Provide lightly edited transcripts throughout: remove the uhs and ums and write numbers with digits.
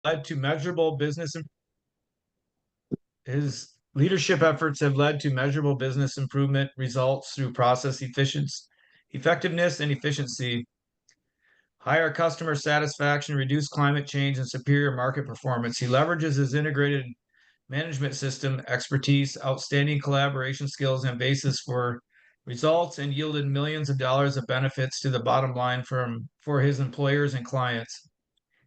led to measurable business. His leadership efforts have led to measurable business improvement results through process efficiency, effectiveness, and efficiency, higher customer satisfaction, reduced climate change, and superior market performance. He leverages his integrated management system expertise, outstanding collaboration skills, and basis for results, and yielded millions of dollars of benefits to the bottom line for his employers and clients.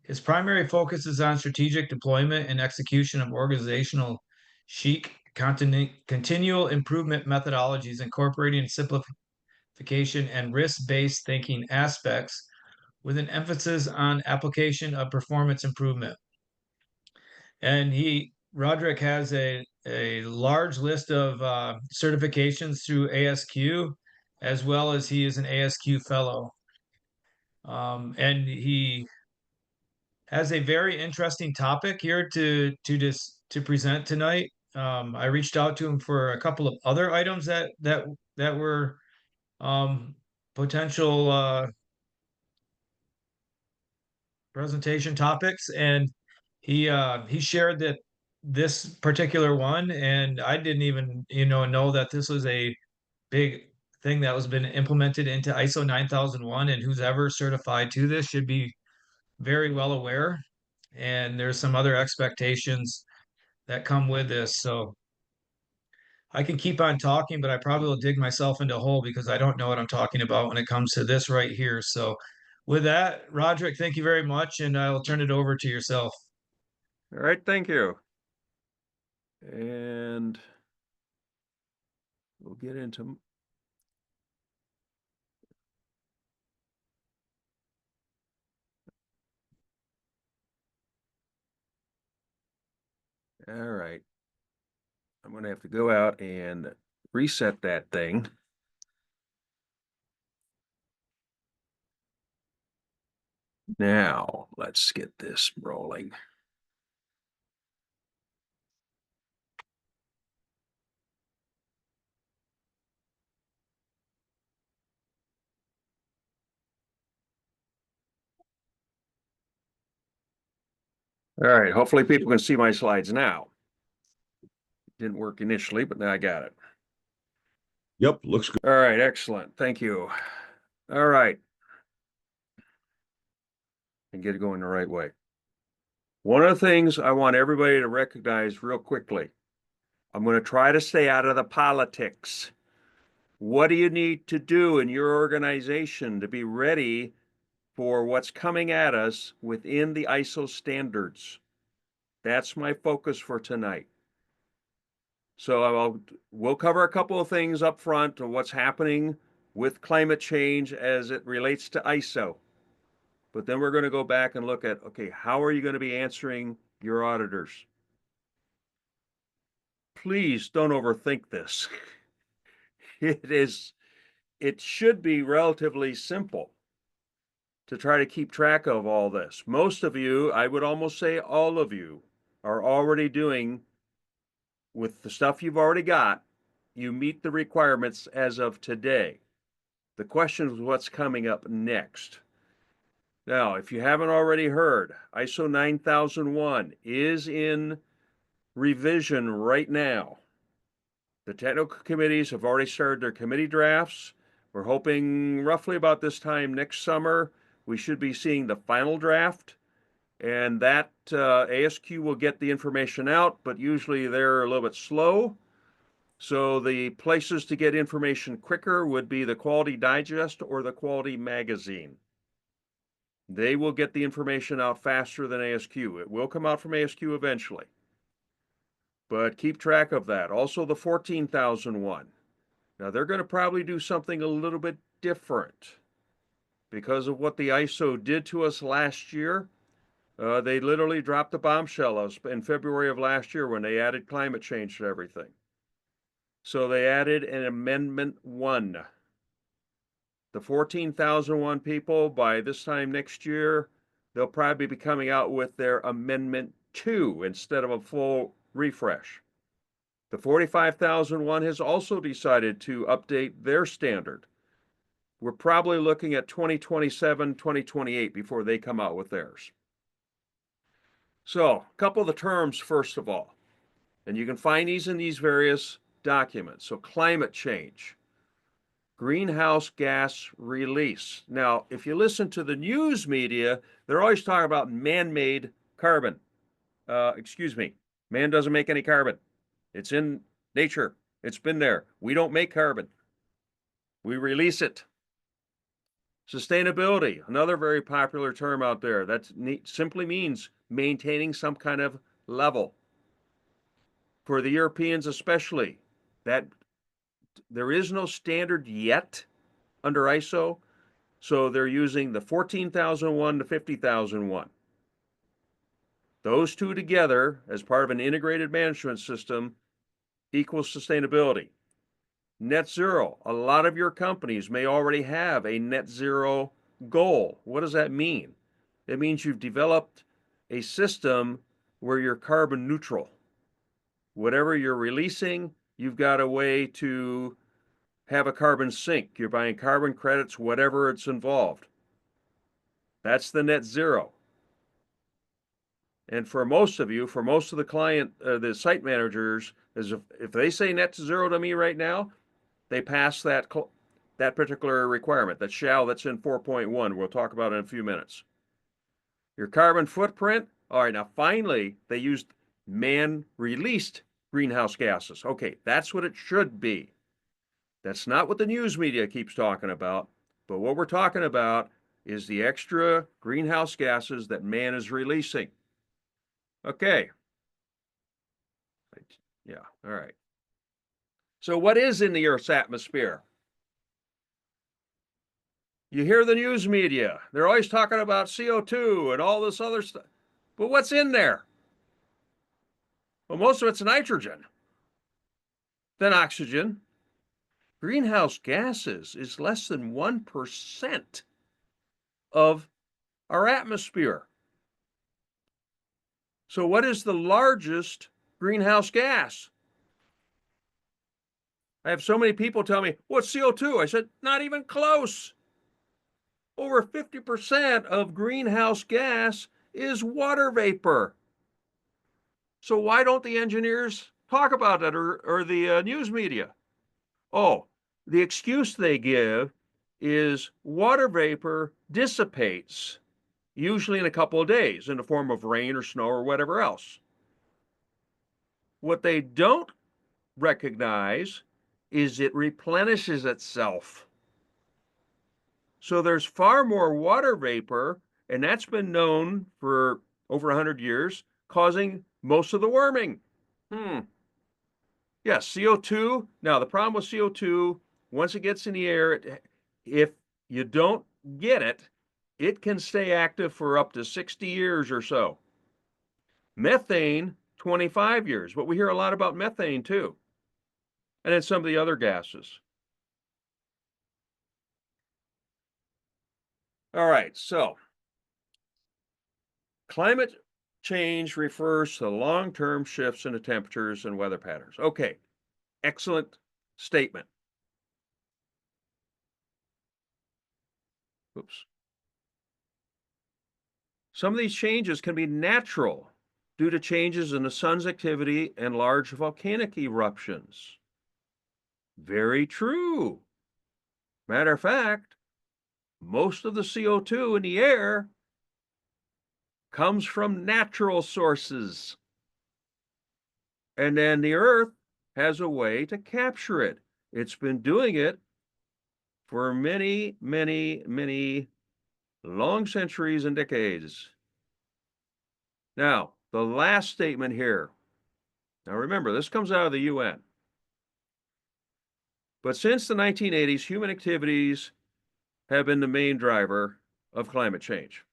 His primary focus is on strategic deployment and execution of organizational chic, continual improvement methodologies, incorporating simplification and risk-based thinking aspects with an emphasis on application of performance improvement. And Roderick has a large list of certifications through ASQ, as well as he is an ASQ fellow. And he has a very interesting topic here to present tonight. I reached out to him for a couple of other items that were potential presentation topics, and he shared that this particular one, and I didn't even know that this was a big thing that was been implemented into ISO 9001, and who's ever certified to this should be very well aware. And there's some other expectations that come with this. So I can keep on talking, but I probably will dig myself into a hole because I don't know what I'm talking about when it comes to this right here. So with that, Roderick, thank you very much, and I'll turn it over to yourself. All right, thank you. And we'll get into all right. I'm going to have to go out and reset that thing. Now, let's get this rolling. All right, hopefully people can see my slides now. Didn't work initially, but now I got it. Yep, looks good. All right, excellent. Thank you. All right. And get it going the right way. One of the things I want everybody to recognize real quickly, I'm going to try to stay out of the politics. What do you need to do in your organization to be ready for what's coming at us within the ISO standards? That's my focus for tonight. So we'll cover a couple of things up front of what's happening with climate change as it relates to ISO. But then we're going to go back and look at, okay, how are you going to be answering your auditors? Please don't overthink this. It should be relatively simple to try to keep track of all this. Most of you, I would almost say all of you, are already doing, with the stuff you've already got, you meet the requirements as of today. The question is what's coming up next. Now, if you haven't already heard, ISO 9001 is in revision right now. The technical committees have already started their committee drafts. We're hoping roughly about this time next summer, we should be seeing the final draft, and that ASQ will get the information out, but usually they're a little bit slow. So the places to get information quicker would be the Quality Digest or the Quality Magazine. They will get the information out faster than ASQ. It will come out from ASQ eventually. But keep track of that. Also the 14,001. Now they're going to probably do something a little bit different because of what the ISO did to us last year. They literally dropped the bombshell in February of last year when they added climate change to everything. So they added an Amendment 1. The 14,001 people, by this time next year, they'll probably be coming out with their Amendment 2 instead of a full refresh. The 45,001 has also decided to update their standard. We're probably looking at 2027, 2028 before they come out with theirs. So, a couple of the terms, first of all, and you can find these in these various documents. So, climate change, greenhouse gas release. Now, if you listen to the news media, they're always talking about man-made carbon. Excuse me, man doesn't make any carbon. It's in nature. It's been there. We don't make carbon. We release it. Sustainability, another very popular term out there. That simply means maintaining some kind of level. For the Europeans especially, that there is no standard yet under ISO, so they're using the 14,001 to 50,001. Those two together, as part of an integrated management system, equals sustainability. Net zero. A lot of your companies may already have a net zero goal. What does that mean? It means you've developed a system where you're carbon neutral. Whatever you're releasing, you've got a way to have a carbon sink. You're buying carbon credits, whatever it's involved. That's the net zero. And for most of you, for most of the site managers, if they say net zero to me right now, they pass that particular requirement, that shall that's in 4.1. We'll talk about it in a few minutes. Your carbon footprint. All right, now finally, they used man-released greenhouse gases. Okay, that's what it should be. That's not what the news media keeps talking about, but what we're talking about is the extra greenhouse gases that man is releasing. Okay. Yeah, all right. So what is in the Earth's atmosphere? You hear the news media. They're always talking about CO2 and all this other stuff. But what's in there? Well, most of it's nitrogen, then oxygen. Greenhouse gases is less than 1% of our atmosphere. So what is the largest greenhouse gas? I have so many people tell me, what's CO2? I said, not even close. Over 50% of greenhouse gas is water vapor. So why don't the engineers talk about that, or the news media? Oh, the excuse they give is water vapor dissipates, usually in a couple of days, in the form of rain or snow or whatever else. What they don't recognize is it replenishes itself. So there's far more water vapor, and that's been known for over 100 years, causing most of the warming. Yes, CO2. Now, the problem with CO2, once it gets in the air, if you don't get it, it can stay active for up to 60 years or so. Methane, 25 years, but we hear a lot about methane too. And then some of the other gases. All right, so climate change refers to long-term shifts in the temperatures and weather patterns. Okay, excellent statement. Oops. Some of these changes can be natural due to changes in the sun's activity and large volcanic eruptions. Very true. Matter of fact, most of the CO2 in the air comes from natural sources. And then the Earth has a way to capture it. It's been doing it for many, many, many long centuries and decades. Now, the last statement here. Now remember, this comes out of the UN. But since the 1980s, human activities have been the main driver of climate change.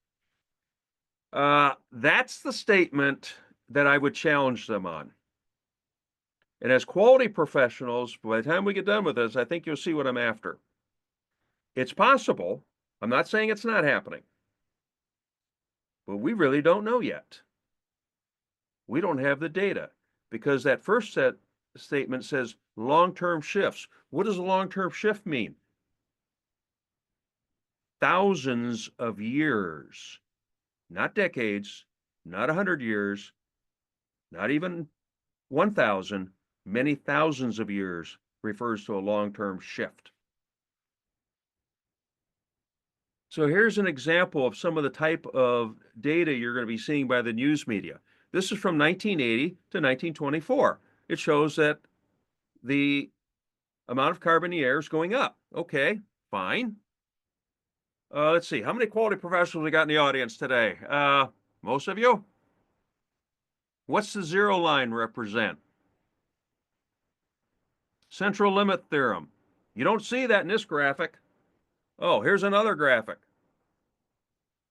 That's the statement that I would challenge them on. And as quality professionals, by the time we get done with this, I think you'll see what I'm after. It's possible. I'm not saying it's not happening. But we really don't know yet. We don't have the data because that first statement says long-term shifts. What does a long-term shift mean? Thousands of years, not decades, not 100 years, not even 1,000, many thousands of years refers to a long-term shift. So here's an example of some of the type of data you're going to be seeing by the news media. This is from 1980 to 1924. It shows that the amount of carbon in the air is going up. Okay, fine. Let's see, how many quality professionals we got in the audience today? Most of you? What's the zero line represent? Central limit theorem. You don't see that in this graphic. Oh, here's another graphic.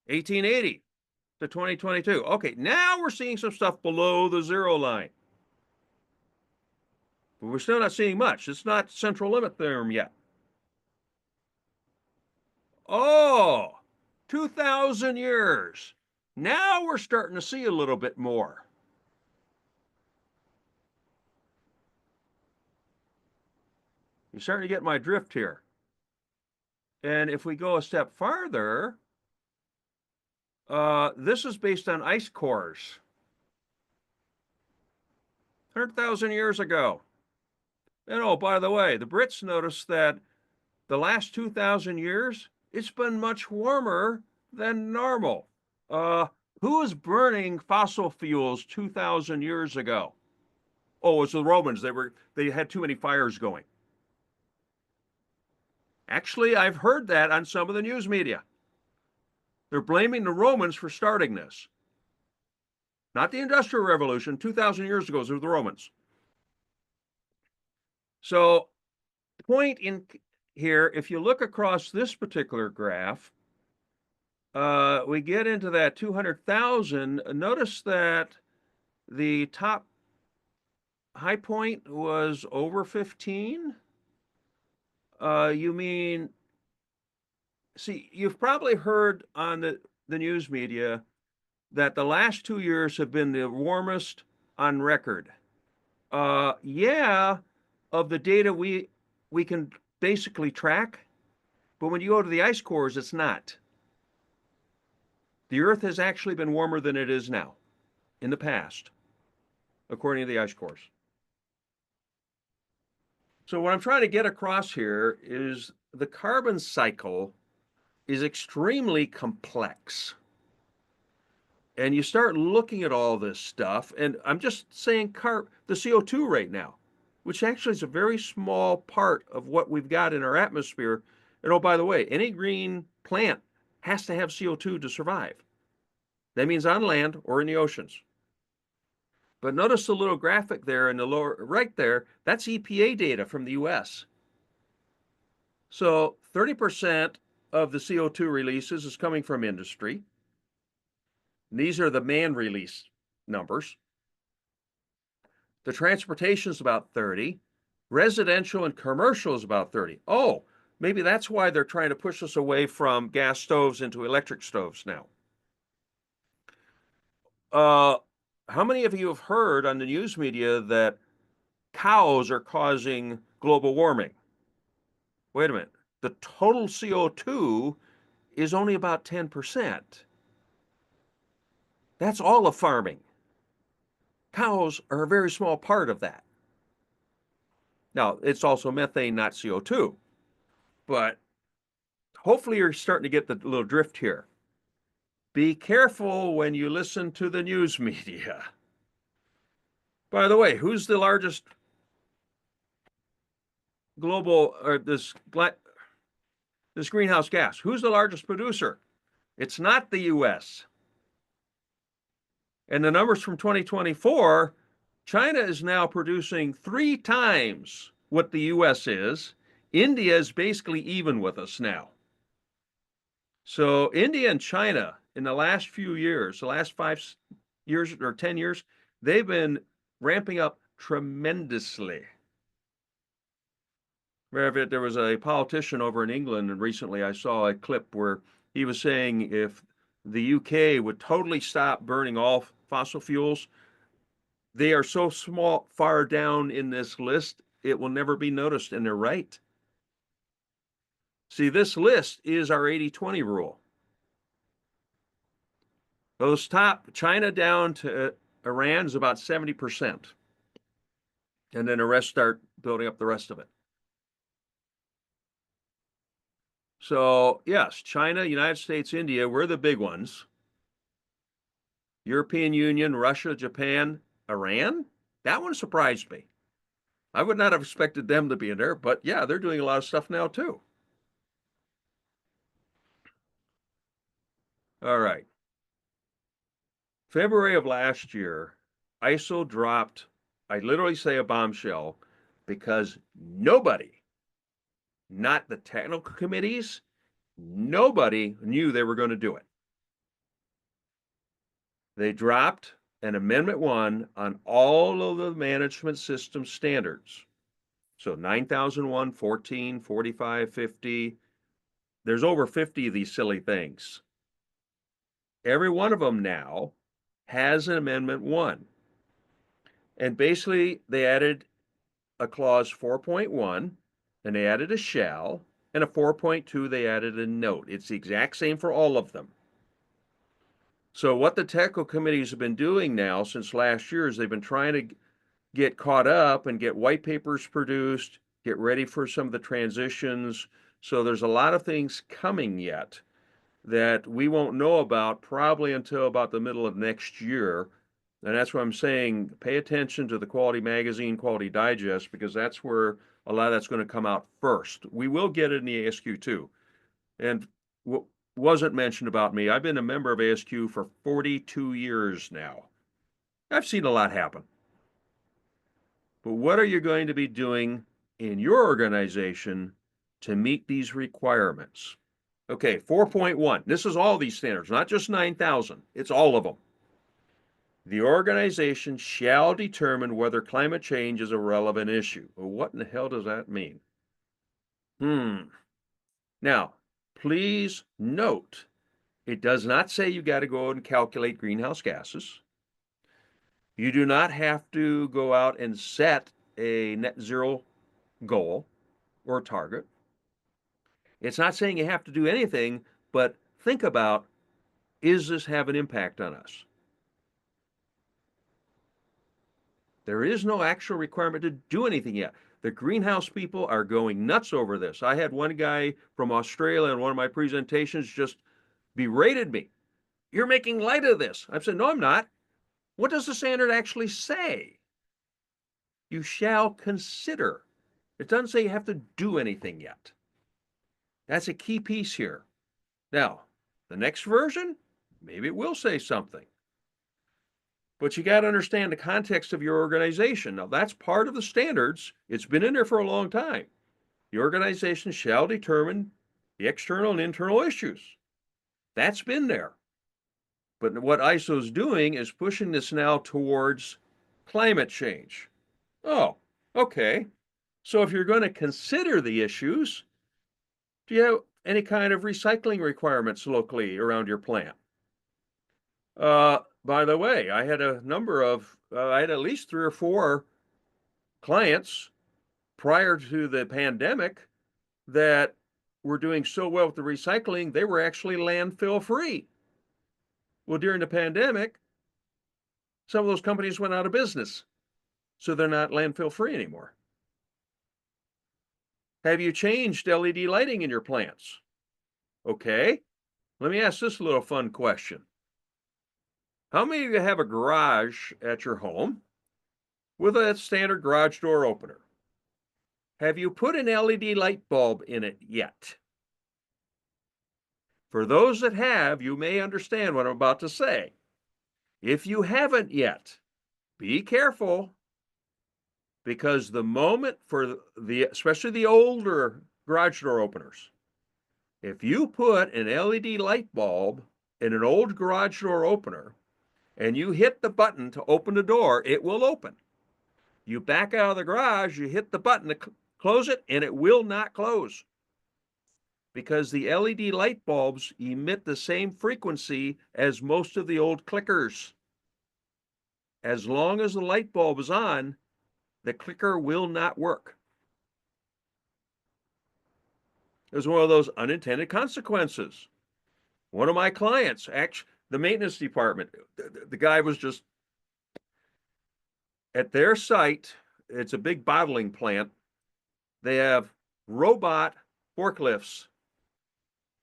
1880 to 2022. Okay, now we're seeing some stuff below the zero line. But we're still not seeing much. It's not central limit theorem yet. Oh, 2,000 years. Now we're starting to see a little bit more. You're starting to get my drift here. And if we go a step farther, this is based on ice cores. 100,000 years ago. And oh, by the way, the Brits noticed that the last 2,000 years, it's been much warmer than normal. Who was burning fossil fuels 2,000 years ago? Oh, it was the Romans. They had too many fires going. Actually, I've heard that on some of the news media. They're blaming the Romans for starting this. Not the Industrial Revolution, 2,000 years ago, it was the Romans. So, point in here, if you look across this particular graph, we get into that 200,000. Notice that the top high point was over 15. You mean, see, you've probably heard on the news media that the last 2 years have been the warmest on record. Yeah, of the data we can basically track, but when you go to the ice cores, it's not. The Earth has actually been warmer than it is now in the past, according to the ice cores. So what I'm trying to get across here is the carbon cycle is extremely complex. And you start looking at all this stuff, and I'm just saying the CO2 right now, which actually is a very small part of what we've got in our atmosphere. And oh, by the way, any green plant has to have CO2 to survive. That means on land or in the oceans. But notice the little graphic there in the lower right there, that's EPA data from the US. So 30% of the CO2 releases is coming from industry. And these are the man release numbers. The transportation is about 30. Residential and commercial is about 30. Oh, maybe that's why they're trying to push us away from gas stoves into electric stoves now. How many of you have heard on the news media that cows are causing global warming? Wait a minute. The total CO2 is only about 10%. That's all of farming. Cows are a very small part of that. Now, it's also methane, not CO2. But hopefully you're starting to get the little drift here. Be careful when you listen to the news media. By the way, who's the largest global, or this greenhouse gas? Who's the largest producer? It's not the US. And the numbers from 2024, China is now producing 3 times what the US is. India is basically even with us now. So India and China in the last few years, the last 5 years or 10 years, they've been ramping up tremendously. There was a politician over in England, and recently I saw a clip where he was saying if the UK would totally stop burning all fossil fuels, they are so small, far down in this list, it will never be noticed, and they're right. See, this list is our 80-20 rule. Those top, China down to Iran's about 70%. And then the rest start building up the rest of it. So, yes, China, United States, India, we're the big ones. European Union, Russia, Japan, Iran. That one surprised me. I would not have expected them to be in there, but yeah, they're doing a lot of stuff now too. All right. February of last year, ISO dropped, I literally say a bombshell, because nobody, not the technical committees, nobody knew they were going to do it. They dropped an Amendment 1 on all of the management system standards. So 9001, 14, 45, 50. There's over 50 of these silly things. Every one of them now has an Amendment 1. And basically, they added a clause 4.1, and they added a shall, and a 4.2, they added a note. It's the exact same for all of them. So what the technical committees have been doing now since last year is they've been trying to get caught up and get white papers produced, get ready for some of the transitions. So there's a lot of things coming yet that we won't know about probably until about the middle of next year. And that's why I'm saying pay attention to the Quality Magazine, Quality Digest, because that's where a lot of that's going to come out first. We will get it in the ASQ too. And what wasn't mentioned about me, I've been a member of ASQ for 42 years now. I've seen a lot happen. But what are you going to be doing in your organization to meet these requirements? Okay, 4.1. This is all these standards, not just 9,000. It's all of them. The organization shall determine whether climate change is a relevant issue. Well, what in the hell does that mean? Now, please note, it does not say you got to go and calculate greenhouse gases. You do not have to go out and set a net zero goal or target. It's not saying you have to do anything, but think about, is this have an impact on us? There is no actual requirement to do anything yet. The greenhouse people are going nuts over this. I had one guy from Australia in one of my presentations just berated me. You're making light of this. I said, no, I'm not. What does the standard actually say? You shall consider. It doesn't say you have to do anything yet. That's a key piece here. Now, the next version, maybe it will say something. But you got to understand the context of your organization. Now, that's part of the standards. It's been in there for a long time. The organization shall determine the external and internal issues. That's been there. But what ISO is doing is pushing this now towards climate change. Oh, okay. So if you're going to consider the issues, do you have any kind of recycling requirements locally around your plant? By the way, I had a number of, I had at least 3 or 4 clients prior to the pandemic that were doing so well with the recycling, they were actually landfill free. Well, during the pandemic, some of those companies went out of business, so they're not landfill free anymore. Have you changed LED lighting in your plants? Okay, let me ask this little fun question. How many of you have a garage at your home with a standard garage door opener? Have you put an LED light bulb in it yet? For those that have, you may understand what I'm about to say. If you haven't yet, be careful, because the moment for especially the older garage door openers, if you put an LED light bulb in an old garage door opener and you hit the button to open the door, it will open. You back out of the garage, you hit the button to close it, and it will not close. Because the LED light bulbs emit the same frequency as most of the old clickers. As long as the light bulb is on, the clicker will not work. It was one of those unintended consequences. One of my clients, actually, the maintenance department, the guy was just at their site. It's a big bottling plant. They have robot forklifts.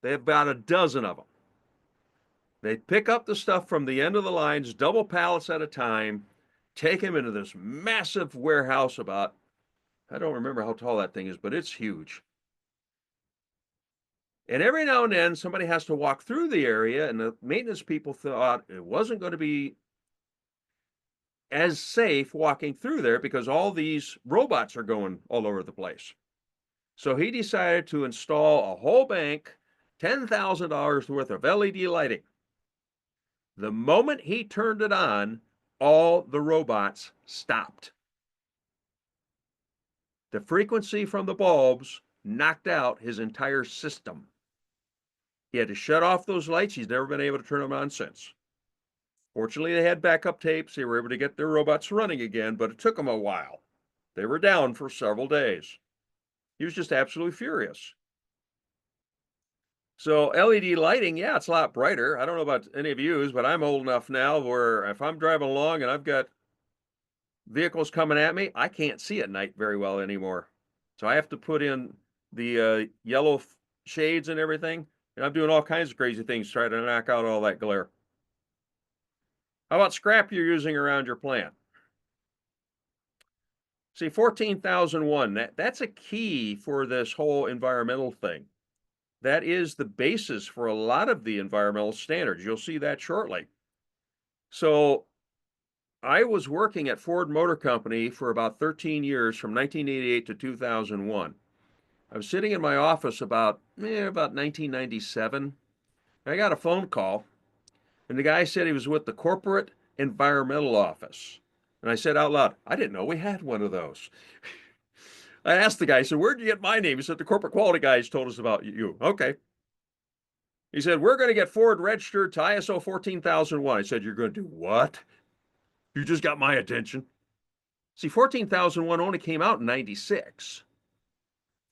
They have about a dozen of them. They pick up the stuff from the end of the lines, double pallets at a time, take them into this massive warehouse about, I don't remember how tall that thing is, but it's huge. And every now and then somebody has to walk through the area, and the maintenance people thought it wasn't going to be as safe walking through there because all these robots are going all over the place. So he decided to install a whole bank, $10,000 worth of LED lighting. The moment he turned it on, all the robots stopped. The frequency from the bulbs knocked out his entire system. He had to shut off those lights. He's never been able to turn them on since. Fortunately, they had backup tapes. They were able to get their robots running again, but it took them a while. They were down for several days. He was just absolutely furious. So LED lighting, yeah, it's a lot brighter. I don't know about any of you, but I'm old enough now where if I'm driving along and I've got vehicles coming at me, I can't see at night very well anymore. So I have to put in the yellow shades and everything, and I'm doing all kinds of crazy things to try to knock out all that glare. How about scrap you're using around your plant? See, 14,001, that's a key for this whole environmental thing. That is the basis for a lot of the environmental standards. You'll see that shortly. So I was working at Ford Motor Company for about 13 years, from 1988 to 2001. I was sitting in my office about 1997. I got a phone call, and the guy said he was with the Corporate Environmental Office. And I said out loud, I didn't know we had one of those. I asked the guy, I said, where'd you get my name? He said, the corporate quality guys told us about you. Okay. He said, we're going to get Ford registered to ISO 14001. I said, you're going to do what? You just got my attention. See, 14,001 only came out in 96.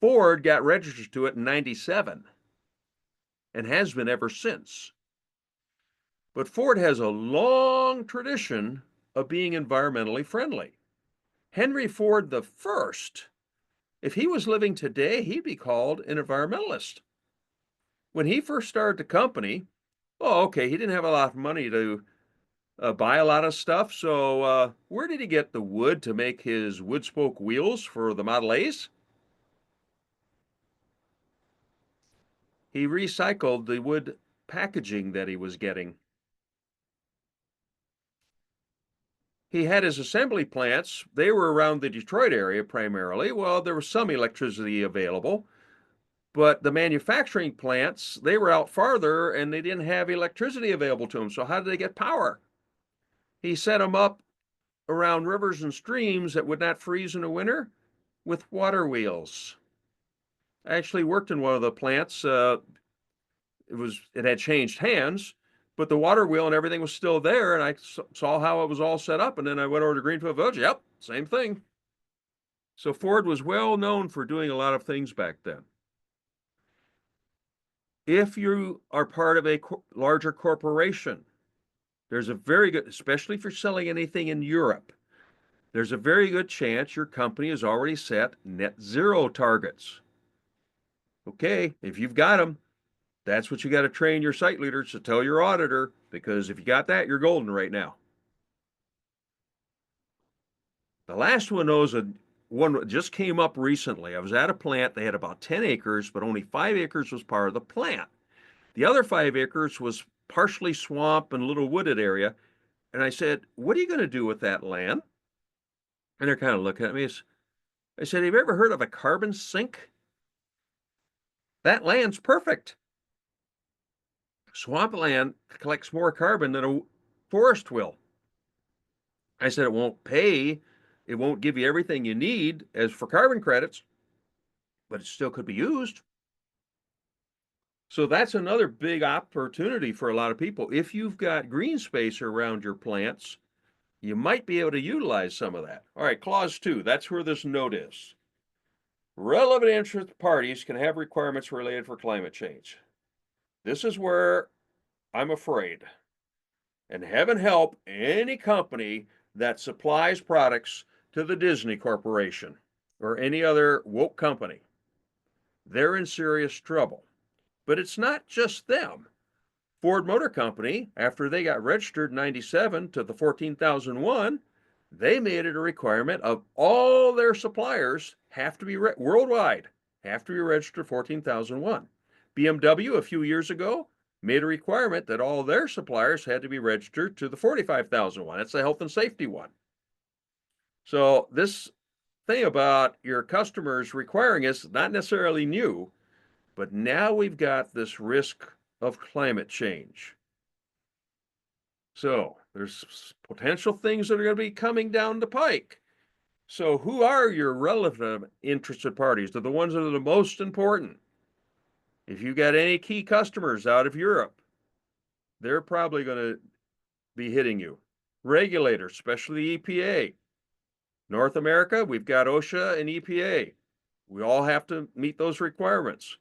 Ford got registered to it in 97 and has been ever since. But Ford has a long tradition of being environmentally friendly. Henry Ford the First, if he was living today, he'd be called an environmentalist. When he first started the company, he didn't have a lot of money to buy a lot of stuff. So where did he get the wood to make his wood spoke wheels for the Model A's? He recycled the wood packaging that he was getting. He had his assembly plants. They were around the Detroit area primarily. Well, there was some electricity available, but the manufacturing plants, they were out farther and they didn't have electricity available to them. So how did they get power? He set them up around rivers and streams that would not freeze in the winter with water wheels. I actually worked in one of the plants. It had changed hands, but the water wheel and everything was still there, and I saw how it was all set up, and then I went over to Greenfield Village. Yep, same thing. So Ford was well known for doing a lot of things back then. If you are part of a larger corporation, there's a very good, especially if you're selling anything in Europe, there's a very good chance your company has already set net zero targets. Okay, if you've got them, that's what you got to train your site leaders to tell your auditor, because if you got that, you're golden right now. The last one was one that just came up recently. I was at a plant. They had about 10 acres, but only 5 acres was part of the plant. The other 5 acres was partially swamp and a little wooded area. And I said, what are you going to do with that land? And they're kind of looking at me. I said, have you ever heard of a carbon sink? That land's perfect. Swampland collects more carbon than a forest will. I said, it won't pay. It won't give you everything you need as for carbon credits, but it still could be used. So that's another big opportunity for a lot of people. If you've got green space around your plants, you might be able to utilize some of that. All right, clause 2, that's where this note is. Relevant interest parties can have requirements related for climate change. This is where I'm afraid. And heaven help any company that supplies products to the Disney Corporation or any other woke company. They're in serious trouble. But it's not just them. Ford Motor Company, after they got registered in 97 to the 14,001, they made it a requirement of all their suppliers have to be worldwide, have to be registered 14,001. BMW a few years ago made a requirement that all their suppliers had to be registered to the 45,001. That's the health and safety one. So this thing about your customers requiring is not necessarily new, but now we've got this risk of climate change. So there's potential things that are going to be coming down the pike. So who are your relative interested parties? They're the ones that are the most important. If you got any key customers out of Europe, they're probably going to be hitting you. Regulators, especially the EPA. North America, we've got OSHA and EPA. We all have to meet those requirements.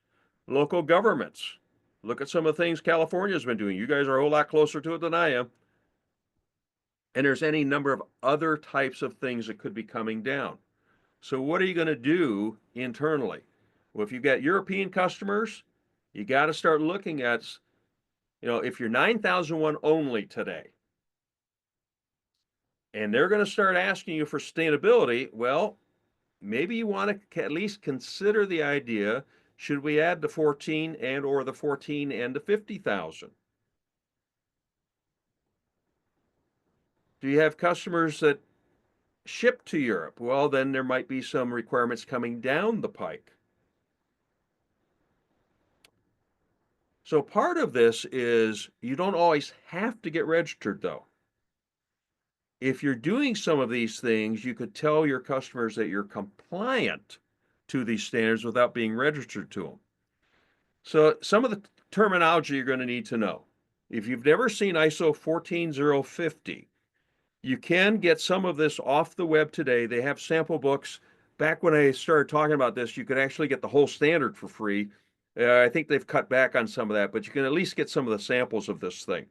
Local governments. Look at some of the things California's been doing. You guys are a whole lot closer to it than I am. And there's any number of other types of things that could be coming down. So what are you going to do internally? Well, if you've got European customers, you got to start looking at, if you're 9001 only today, and they're going to start asking you for sustainability, well, maybe you want to at least consider the idea, should we add the 14 and or the 14 and the 50,000? Do you have customers that ship to Europe? Well, then there might be some requirements coming down the pike. So part of this is you don't always have to get registered though. If you're doing some of these things, you could tell your customers that you're compliant to these standards without being registered to them. So some of the terminology you're going to need to know. If you've never seen ISO 14050, you can get some of this off the web today. They have sample books. Back when I started talking about this, you could actually get the whole standard for free. I think they've cut back on some of that, but you can at least get some of the samples of this thing.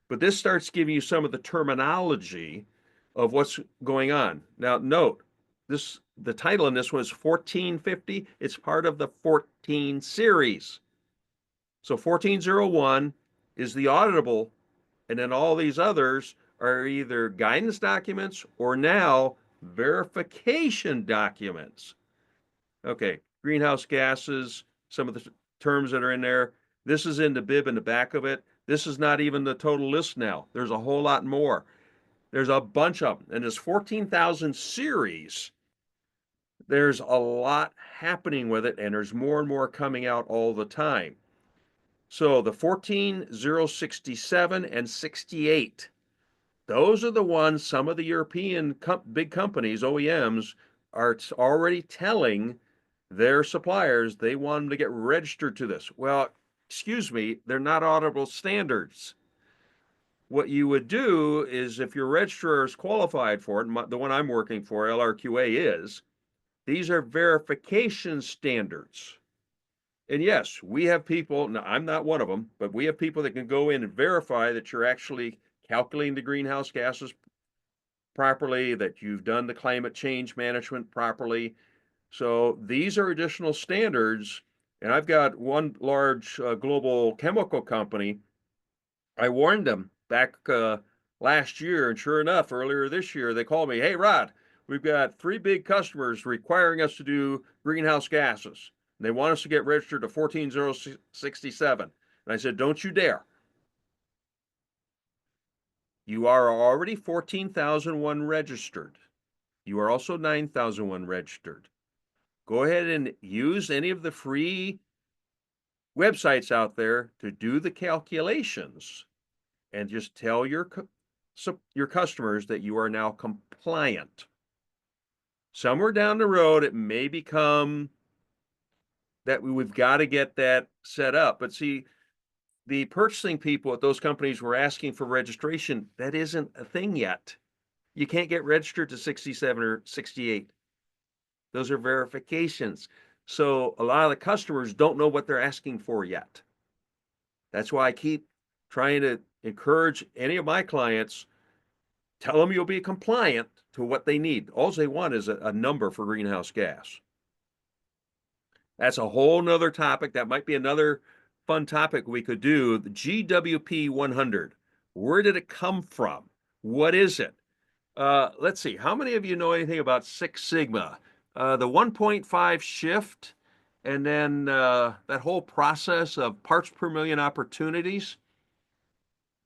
But this starts giving you some of the terminology of what's going on. Now, note, the title in this was 1450. It's part of the 14 series. So 1401 is the auditable, and then all these others are either guidance documents or now verification documents. Okay, greenhouse gases, some of the terms that are in there. This is in the bib in the back of it. This is not even the total list now. There's a whole lot more. There's a bunch of them. And this 14,000 series, there's a lot happening with it, and there's more and more coming out all the time. So the 14067 and 68, those are the ones some of the European big companies, OEMs, are already telling their suppliers they want them to get registered to this. Well, excuse me, they're not auditable standards. What you would do is if your registrar is qualified for it, the one I'm working for, LRQA is, these are verification standards. And yes, we have people, now I'm not one of them, but we have people that can go in and verify that you're actually calculating the greenhouse gases properly, that you've done the climate change management properly. So these are additional standards. And I've got one large global chemical company. I warned them back last year, and sure enough, earlier this year, they called me, hey, Rod, we've got 3 big customers requiring us to do greenhouse gases. They want us to get registered to 14067. And I said, don't you dare. You are already 14,001 registered. You are also 9,001 registered. Go ahead and use any of the free websites out there to do the calculations and just tell your customers that you are now compliant. Somewhere down the road, it may become that we've got to get that set up. But see, the purchasing people at those companies were asking for registration. That isn't a thing yet. You can't get registered to 67 or 68. Those are verifications. So a lot of the customers don't know what they're asking for yet. That's why I keep trying to encourage any of my clients, tell them you'll be compliant to what they need. All they want is a number for greenhouse gas. That's a whole nother topic. That might be another fun topic we could do. The GWP 100. Where did it come from? What is it? Let's see. How many of you know anything about Six Sigma? The 1.5 shift, and then that whole process of parts per million opportunities.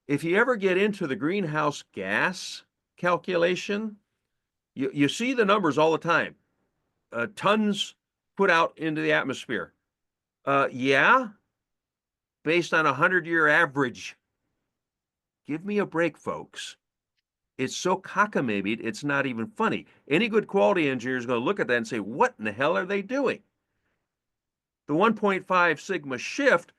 If you ever get into the greenhouse gas calculation, you see the numbers all the time. Tons put out into the atmosphere. Yeah, based on a 100-year average. Give me a break, folks. It's so cockamamie, it's not even funny. Any good quality engineer is going to look at that and say, what in the hell are they doing? The 1.5 sigma shift,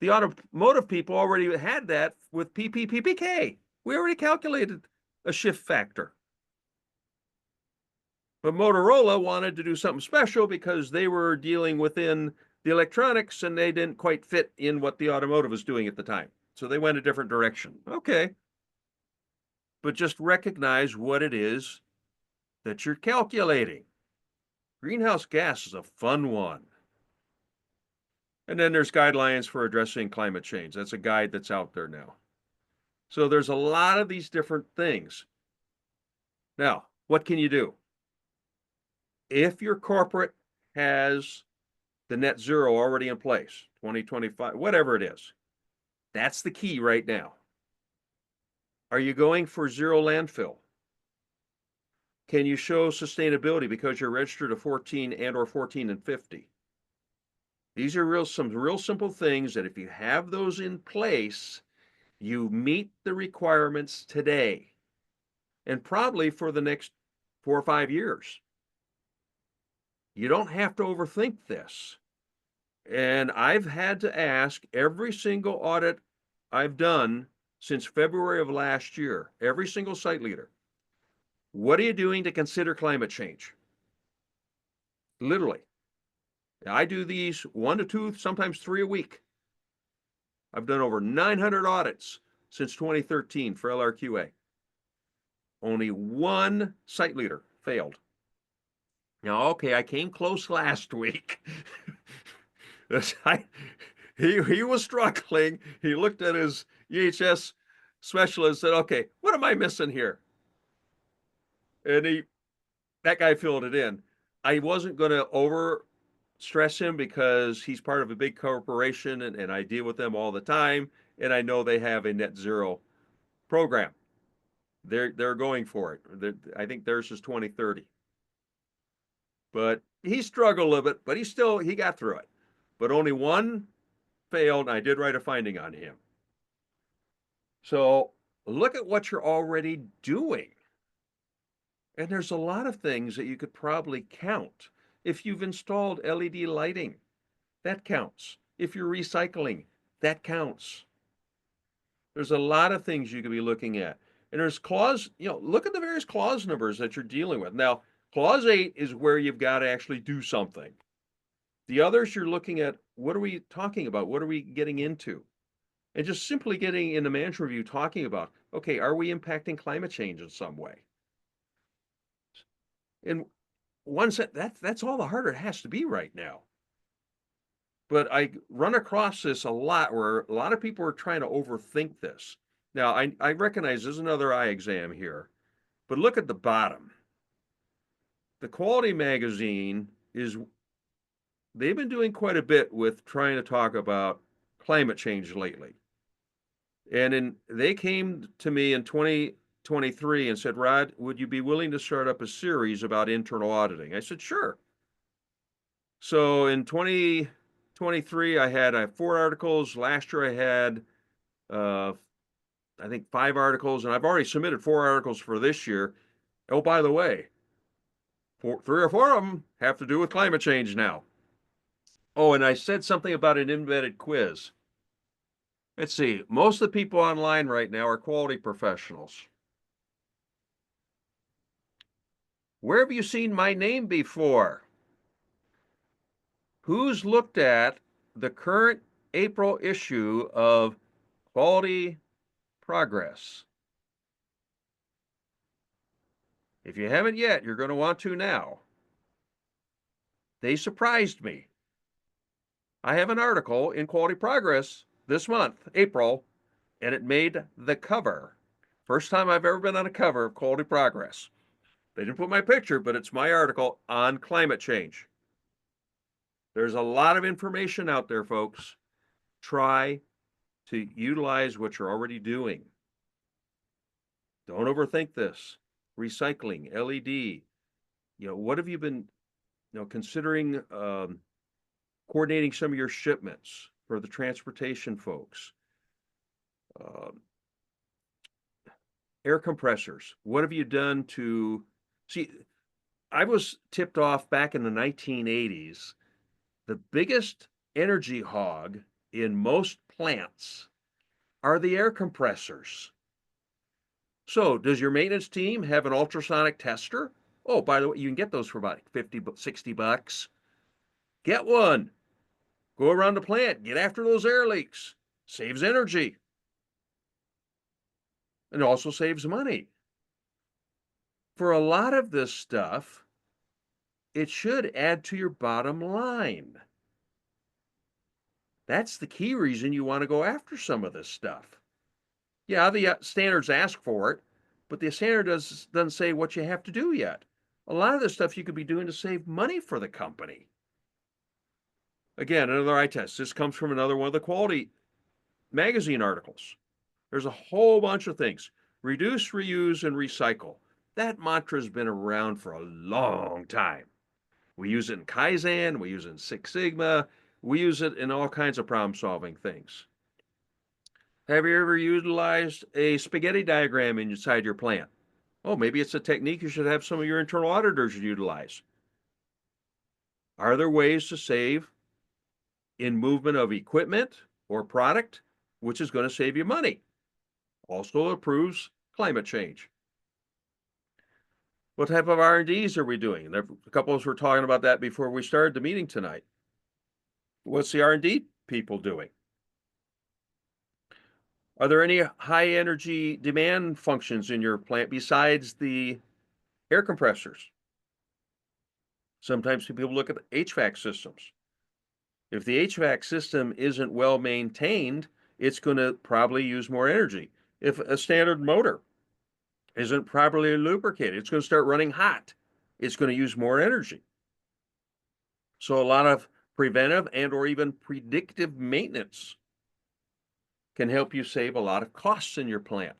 the automotive people already had that with PPPPK. We already calculated a shift factor. But Motorola wanted to do something special because they were dealing within the electronics and they didn't quite fit in what the automotive was doing at the time. So they went a different direction. Okay. But just recognize what it is that you're calculating. Greenhouse gas is a fun one. And then there's guidelines for addressing climate change. That's a guide that's out there now. So there's a lot of these different things. Now, what can you do? If your corporate has the net zero already in place, 2025, whatever it is, that's the key right now. Are you going for zero landfill? Can you show sustainability because you're registered to 14 and or 14 and 50? These are some real simple things that if you have those in place, you meet the requirements today and probably for the next 4 or 5 years. You don't have to overthink this. And I've had to ask every single audit I've done since February of last year, every single site leader, what are you doing to consider climate change? Literally. I do these 1 to 2, sometimes 3 a week. I've done over 900 audits since 2013 for LRQA. Only one site leader failed. Now, okay, I came close last week. He was struggling. He looked at his EHS specialist and said, okay, what am I missing here? And that guy filled it in. I wasn't going to over stress him because he's part of a big corporation and I deal with them all the time. And I know they have a net zero program. They're going for it. I think theirs is 2030. But he struggled a little bit, but he got through it. But only one failed, and I did write a finding on him. So look at what you're already doing. And there's a lot of things that you could probably count. If you've installed LED lighting, that counts. If you're recycling, that counts. There's a lot of things you could be looking at. And there's clause, look at the various clause numbers that you're dealing with. Now, clause 8 is where you've got to actually do something. The others you're looking at, what are we talking about? What are we getting into? And just simply getting in the management review talking about, okay, are we impacting climate change in some way? And that's all the harder it has to be right now. But I run across this a lot where a lot of people are trying to overthink this. Now, I recognize there's another eye exam here, but look at the bottom. The Quality Magazine they've been doing quite a bit with trying to talk about climate change lately. And they came to me in 2023 and said, Rod, would you be willing to start up a series about internal auditing? I said, sure. So in 2023, I had 4 articles. Last year I had, I think 5 articles, and I've already submitted 4 articles for this year. Oh, by the way, 3 or 4 of them have to do with climate change now. Oh, and I said something about an embedded quiz. Let's see, most of the people online right now are quality professionals. Where have you seen my name before? Who's looked at the current April issue of Quality Progress. If you haven't yet, you're going to want to now. They surprised me. I have an article in Quality Progress this month, April, and it made the cover. First time I've ever been on a cover of Quality Progress. They didn't put my picture, but it's my article on climate change. There's a lot of information out there, folks. Try to utilize what you're already doing. Don't overthink this. Recycling, LED. What have you been, considering coordinating some of your shipments for the transportation folks? Air compressors. What have you done to see? I was tipped off back in the 1980s. The biggest energy hog in most plants are the air compressors. So, does your maintenance team have an ultrasonic tester? Oh, by the way, you can get those for about 50, 60 bucks. Get one. Go around the plant, get after those air leaks. Saves energy. And also saves money. For a lot of this stuff, it should add to your bottom line. That's the key reason you want to go after some of this stuff. Yeah, the standards ask for it, but the standard doesn't say what you have to do yet. A lot of this stuff you could be doing to save money for the company. Again, another eye test. This comes from another one of the Quality magazine articles. There's a whole bunch of things. Reduce, reuse, and recycle. That mantra has been around for a long time. We use it in Kaizen, we use it in Six Sigma, we use it in all kinds of problem-solving things. Have you ever utilized a spaghetti diagram inside your plant? Oh, maybe it's a technique you should have some of your internal auditors utilize. Are there ways to save in movement of equipment or product, which is going to save you money? Also improves climate change. What type of R&Ds are we doing? A couple of us were talking about that before we started the meeting tonight. What's the R&D people doing? Are there any high energy demand functions in your plant besides the air compressors? Sometimes people look at the HVAC systems. If the HVAC system isn't well maintained, it's going to probably use more energy. If a standard motor isn't properly lubricated, it's going to start running hot. It's going to use more energy. So a lot of preventive and or even predictive maintenance can help you save a lot of costs in your plant.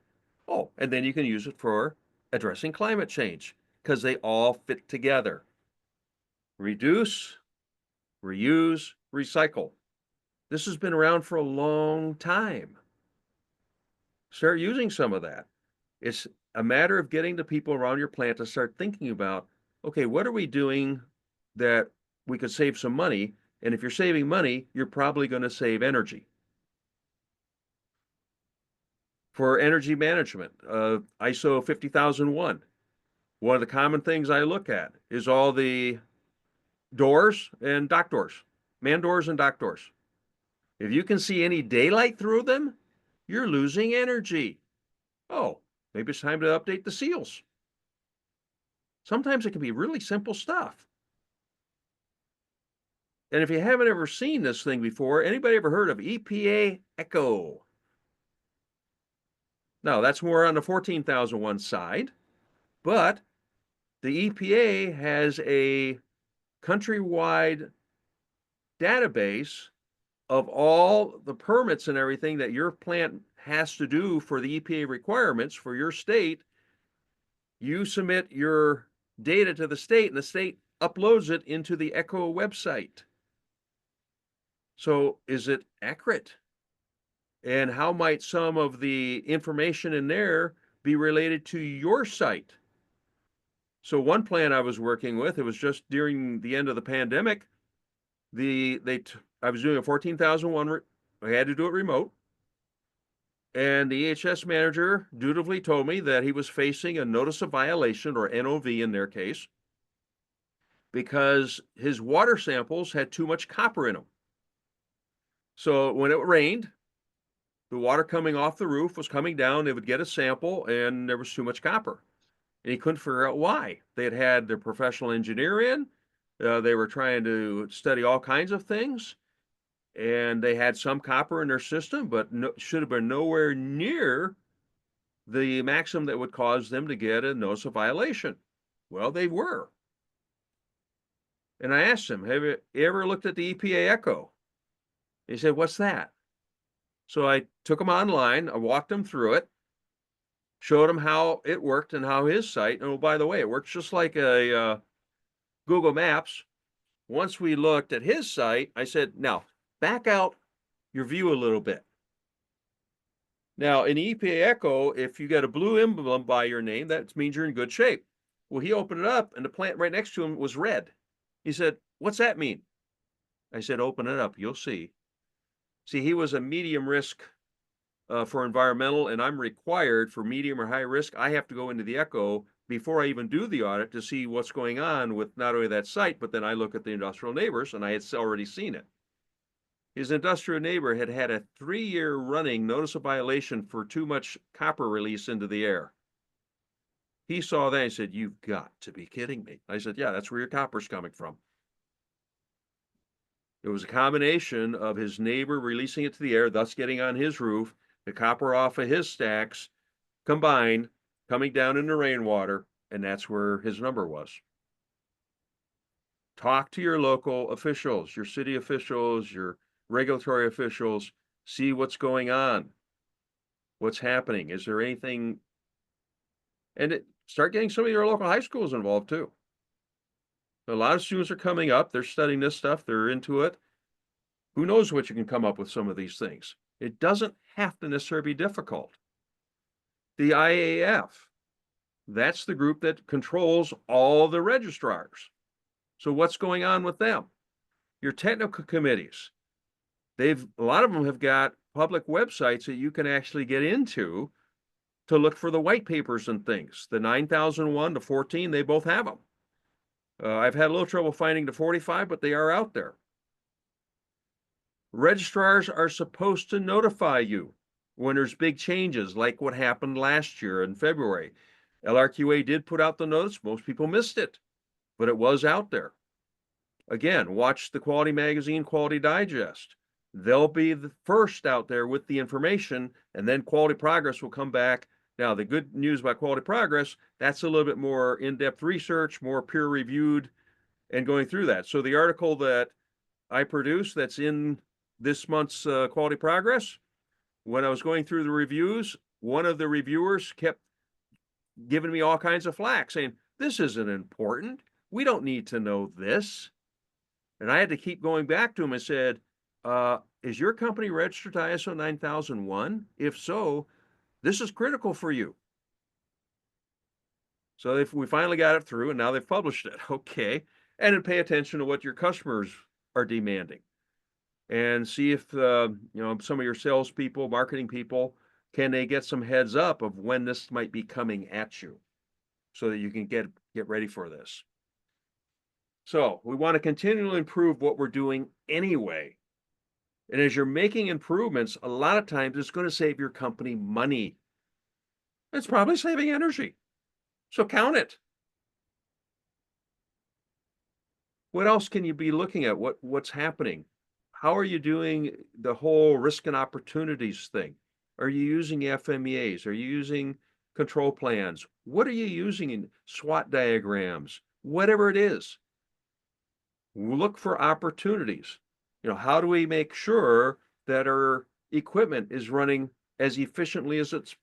Oh, and then you can use it for addressing climate change because they all fit together. Reduce, reuse, recycle. This has been around for a long time. Start using some of that. It's a matter of getting the people around your plant to start thinking about, okay, what are we doing that we could save some money? And if you're saving money, you're probably going to save energy. For energy management, ISO 50001, one of the common things I look at is all the doors and dock doors, man doors and dock doors. If you can see any daylight through them, you're losing energy. Oh, maybe it's time to update the seals. Sometimes it can be really simple stuff. And if you haven't ever seen this thing before, anybody ever heard of EPA Echo? Now, that's more on the 14,001 side, but the EPA has a countrywide database of all the permits and everything that your plant has to do for the EPA requirements for your state. You submit your data to the state, and the state uploads it into the ECHO website. So is it accurate? And how might some of the information in there be related to your site? So one plant I was working with, it was just during the end of the pandemic. I was doing a 14,001. I had to do it remote. And the EHS manager dutifully told me that he was facing a notice of violation, or NOV in their case, because his water samples had too much copper in them. So when it rained, The water coming off the roof was coming down. They would get a sample, and there was too much copper. And he couldn't figure out why. They had had their professional engineer in. They were trying to study all kinds of things, and they had some copper in their system, but should have been nowhere near the maximum that would cause them to get a notice of violation. Well, they were. And I asked him, have you ever looked at the EPA Echo? He said, what's that? So I took him online, I walked him through it, showed him how it worked and how his site, and oh, by the way, it works just like a Google Maps. Once we looked at his site, I said, now back out your view a little bit. Now, in EPA Echo, if you got a blue emblem by your name, that means you're in good shape. Well, he opened it up, and the plant right next to him was red. He said, what's that mean? I said, open it up, you'll see. See, he was a medium risk for environmental, and I'm required for medium or high risk. I have to go into the Echo before I even do the audit to see what's going on with not only that site, but then I look at the industrial neighbors, and I had already seen it. His industrial neighbor had had a 3-year running notice of violation for too much copper release into the air. He saw that and said, you've got to be kidding me. I said, yeah, that's where your copper's coming from. It was a combination of his neighbor releasing it to the air, thus getting on his roof, the copper off of his stacks, combined, coming down in the rainwater, and that's where his number was. Talk to your local officials, your city officials, your regulatory officials, see what's going on, what's happening. Is there anything? And start getting some of your local high schools involved too. A lot of students are coming up, they're studying this stuff, they're into it. Who knows what you can come up with some of these things. It doesn't have to necessarily be difficult. The IAF, that's the group that controls all the registrars. So what's going on with them? Your technical committees, a lot of them have got public websites that you can actually get into to look for the white papers and things. The 9001, the 14, they both have them. I've had a little trouble finding the 45, but they are out there. Registrars are supposed to notify you when there's big changes, like what happened last year in February. LRQA did put out the notice. Most people missed it, but it was out there. Again, watch the Quality Magazine, Quality Digest. They'll be the first out there with the information, and then Quality Progress will come back. Now, the good news about Quality Progress, that's a little bit more in-depth research, more peer-reviewed, and going through that. So the article that I produced that's in this month's Quality Progress, when I was going through the reviews, one of the reviewers kept giving me all kinds of flack, saying, this isn't important. We don't need to know this. And I had to keep going back to him and said, is your company registered to ISO 9001? If so, this is critical for you. So if we finally got it through and now they've published it, okay. And then pay attention to what your customers are demanding. And see if some of your salespeople, marketing people, can they get some heads up of when this might be coming at you so that you can get ready for this. So we want to continually improve what we're doing anyway. And as you're making improvements, a lot of times it's going to save your company money. It's probably saving energy. So count it. What else can you be looking at? What's happening? How are you doing the whole risk and opportunities thing? Are you using FMEAs? Are you using control plans? What are you using in SWOT diagrams? Whatever it is. Look for opportunities. How do we make sure that our equipment is running as efficiently as it's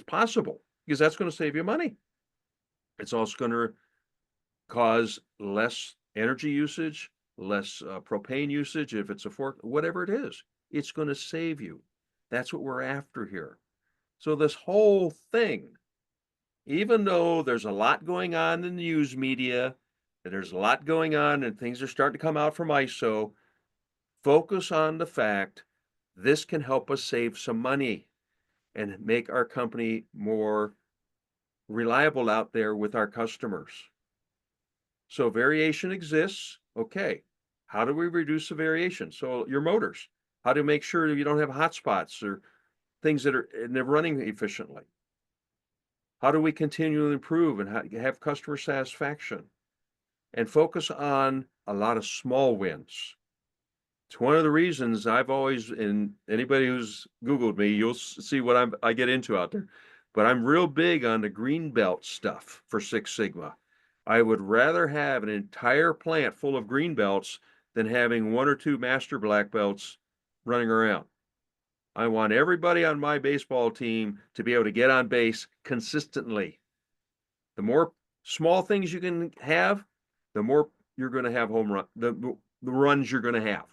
possible? Because that's going to save you money. It's also going to cause less energy usage, less propane usage, if it's a fork, whatever it is, it's going to save you. That's what we're after here. So this whole thing, even though there's a lot going on in the news media, and there's a lot going on and things are starting to come out from ISO, focus on the fact this can help us save some money and make our company more reliable out there with our customers. So variation exists. Okay. How do we reduce the variation? So your motors, how to make sure that you don't have hot spots or things and they're running efficiently? How do we continually improve and have customer satisfaction and focus on a lot of small wins? It's one of the reasons I've always, and anybody who's Googled me, you'll see what I get into out there. But I'm real big on the green belt stuff for Six Sigma. I would rather have an entire plant full of green belts than having one or two master black belts running around. I want everybody on my baseball team to be able to get on base consistently. The more small things you can have, the more you're going to have home run, the runs you're going to have.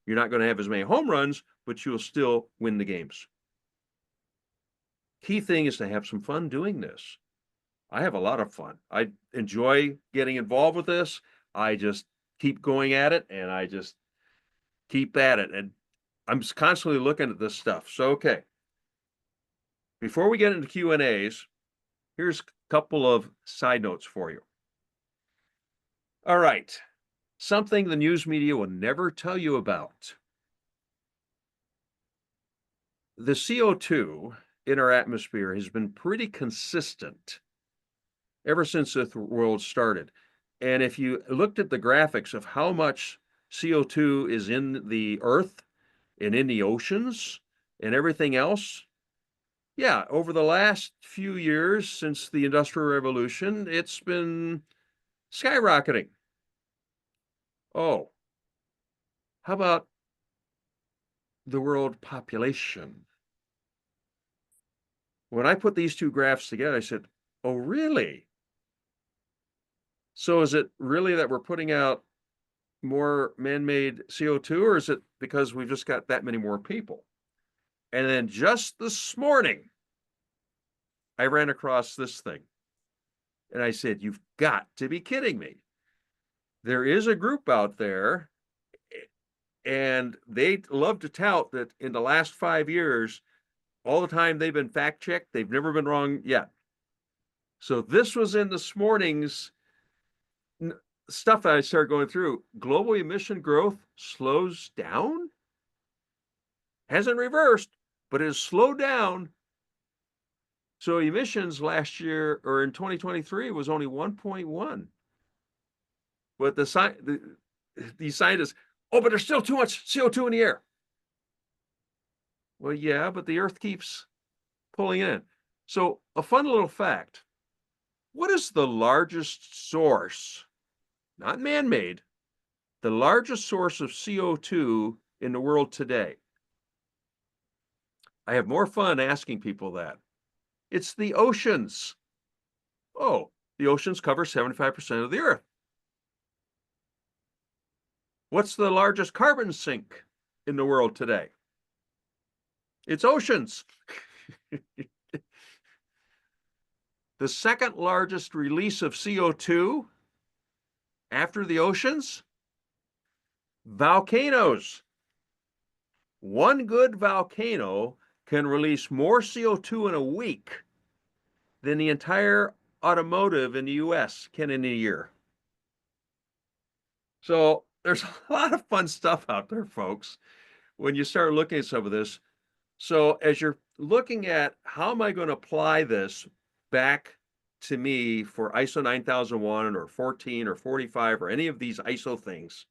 You're not going to have as many home runs, but you'll still win the games. Key thing is to have some fun doing this. I have a lot of fun. I enjoy getting involved with this. I just keep going at it, and I just keep at it. And I'm constantly looking at this stuff. So, okay. Before we get into Q&As, here's a couple of side notes for you. All right. Something the news media will never tell you about. The CO2 in our atmosphere has been pretty consistent ever since the world started. And if you looked at the graphics of how much CO2 is in the earth and in the oceans and everything else, yeah, over the last few years since the Industrial Revolution, it's been skyrocketing. Oh, how about the world population? When I put these two graphs together, I said, oh, really? So is it really that we're putting out more man-made CO2, or is it because we've just got that many more people? And then just this morning, I ran across this thing. And I said, you've got to be kidding me. There is a group out there, and they love to tout that in the last 5 years, all the time they've been fact-checked, they've never been wrong yet. So this was in this morning's stuff that I started going through. Global emission growth slows down? Hasn't reversed, but it has slowed down. So emissions last year, or in 2023, was only 1.1. But these scientists, oh, but there's still too much CO2 in the air. Well, yeah, but the Earth keeps pulling in. So a fun little fact. What is the largest source, not man-made, the largest source of CO2 in the world today? I have more fun asking people that. It's the oceans. Oh, the oceans cover 75% of the Earth. What's the largest carbon sink in the world today? It's oceans. The second largest release of CO2 after the oceans? Volcanoes. One good volcano can release more CO2 in a week than the entire automotive in the US can in a year. So there's a lot of fun stuff out there, folks, when you start looking at some of this. So as you're looking at how am I going to apply this back to me for ISO 9001 or 14 or 45 or any of these ISO things,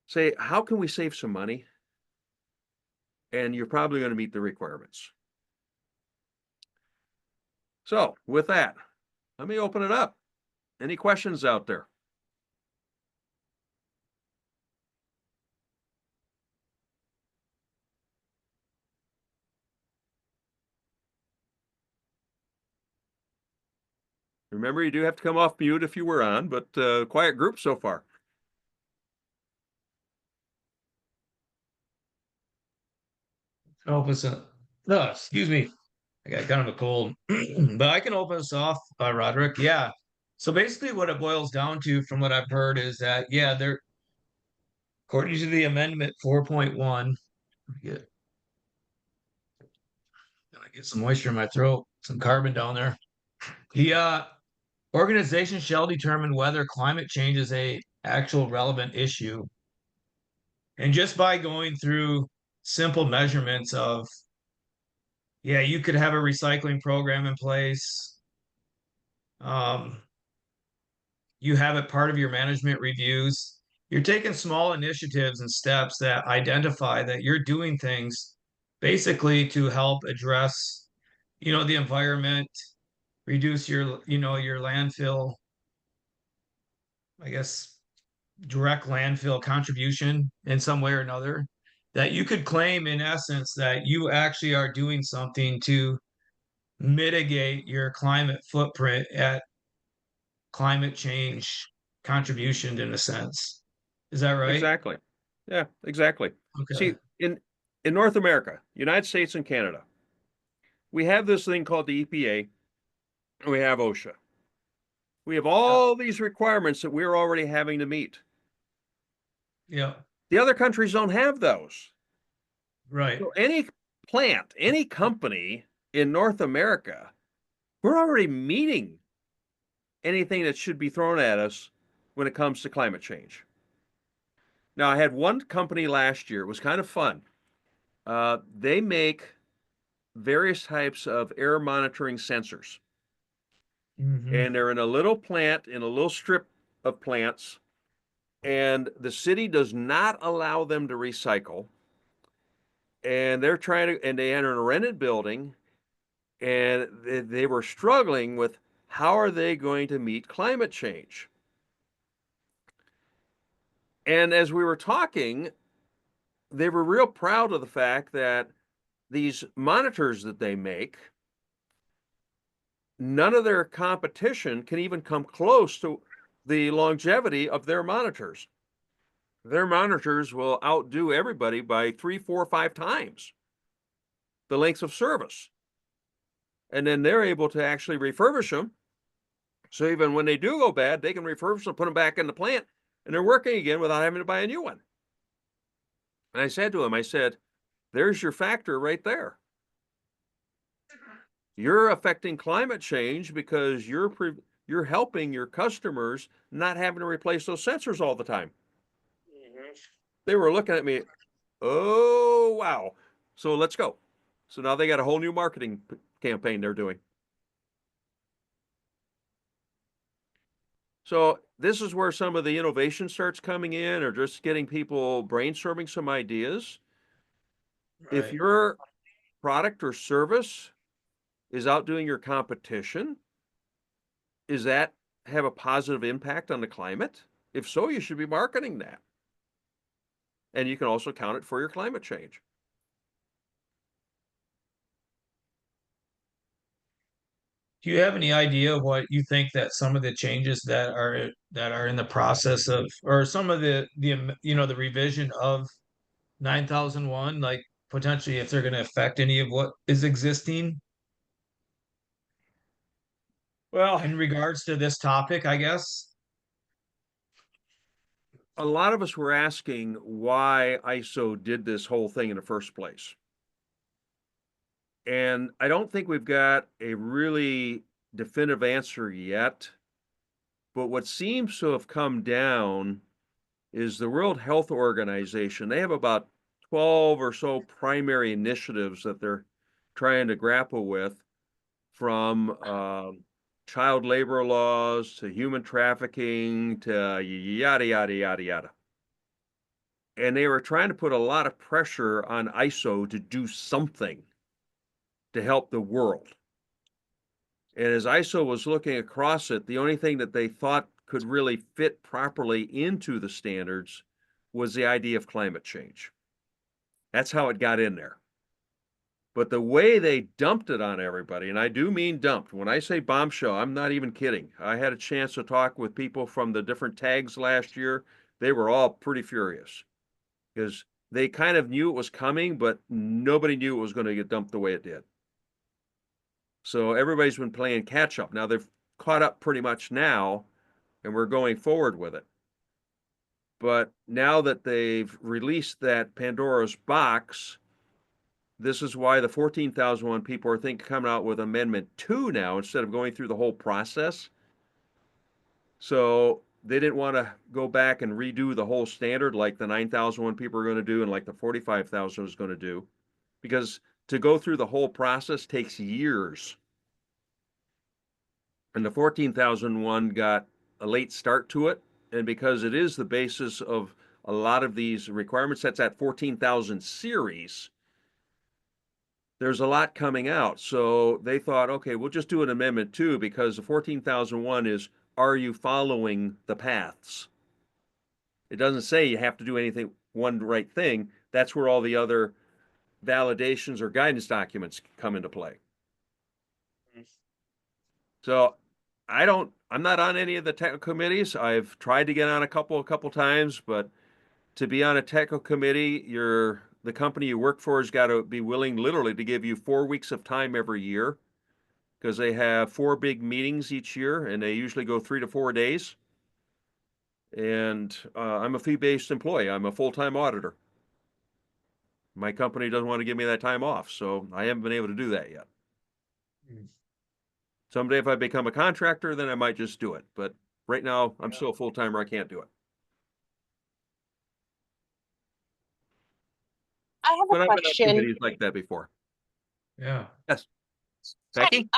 say, how can we save some money? And you're probably going to meet the requirements. So with that, let me open it up. Any questions out there? Remember, you do have to come off mute if you were on, but quiet group so far. Help us. No, excuse me. I got kind of a cold, but I can open us off, Roderick. Yeah. So basically, what it boils down to, from what I've heard, is that they're according to the amendment 4.1. Get I get some moisture in my throat, some carbon down there. The organization shall determine whether climate change is a actual relevant issue. And just by going through simple measurements of, yeah, you could have a recycling program in place. Um, you have it part of your management reviews. You're taking small initiatives and steps that identify that you're doing things basically to help address, the environment, reduce your landfill, I guess, direct landfill contribution in some way or another, that you could claim in essence that you actually are doing something to mitigate your climate footprint at climate change contribution in a sense. Is that right? Exactly. Yeah, exactly. Okay. See, in North America, United States and Canada, we have this thing called the EPA, and we have OSHA. We have Yeah. all these requirements that we're already having to meet. Yeah. The other countries don't have those. Right. So any plant, any company in North America, we're already meeting anything that should be thrown at us when it comes to climate change. Now, I had one company last year, it was kind of fun. They make various types of air monitoring sensors, Hmm. and they're in a little plant, in a little strip of plants, and the city does not allow them to recycle. And they're trying to, and they enter a rented building, and they were struggling with how are they going to meet climate change. And as we were talking, they were real proud of the fact that these monitors that they make, none of their competition can even come close to the longevity of their monitors. Their monitors will outdo everybody by 3, 4, 5 times the length of service. And then they're able to actually refurbish them. So even when they do go bad, they can refurbish them, put them back in the plant, and they're working again without having to buy a new one. And I said to him, I said, there's your factor right there. You're affecting climate change because you're helping your customers not having to replace those sensors all the time. They were looking at me, oh wow. So let's go. So now they got a whole new marketing campaign they're doing. So this is where some of the innovation starts coming in, or just getting people brainstorming some ideas. If Right. your product or service is outdoing your competition, does that have a positive impact on the climate? If so, you should be marketing that. And you can also count it for your climate change. Do you have any idea what you think that some of the changes that are in the process of, or some of the revision of 9001, like potentially if they're going to affect any of what is existing Well, in regards to this topic, I guess? a lot of us were asking why ISO did this whole thing in the first place. And I don't think we've got a really definitive answer yet. But what seems to have come down is the World Health Organization. They have about 12 or so primary initiatives that they're trying to grapple with, from child labor laws to human trafficking to yada, yada, yada, yada. And they were trying to put a lot of pressure on ISO to do something to help the world. And as ISO was looking across it, the only thing that they thought could really fit properly into the standards was the idea of climate change. That's how it got in there. But the way they dumped it on everybody, and I do mean dumped. When I say bombshell, I'm not even kidding. I had a chance to talk with people from the different tags last year. They were all pretty furious because they kind of knew it was coming, but nobody knew it was going to get dumped the way it did. So everybody's been playing catch up. Now they've caught up pretty much now, and we're going forward with it. But now that they've released that Pandora's box, this is why the 14,001 people are thinking coming out with Amendment 2 now instead of going through the whole process. So they didn't want to go back and redo the whole standard like the 9,001 people are going to do and like the 45,000 was going to do, because to go through the whole process takes years. And the 14,001 got a late start to it. And because it is the basis of a lot of these requirements, that's at 14,000 series, there's a lot coming out. So they thought, okay, we'll just do an amendment too, because the 14,001 is, are you following the paths? It doesn't say you have to do anything, one right thing. That's where all the other validations or guidance documents come into play. So I'm not on any of the technical committees. I've tried to get on a couple times, but to be on a technical committee, the company you work for has got to be willing literally to give you 4 weeks of time every year, because they have 4 big meetings each year and they usually go 3 to 4 days. And I'm a fee-based employee. I'm a full-time auditor. My company doesn't want to give me that time off, so I haven't been able to do that yet. Someday, if I become a contractor, then I might just do it. But right now, I'm still a full-timer. I can't do it. I have But a I've been on question. committees like that before. Yeah. Yes. Hi, Becky?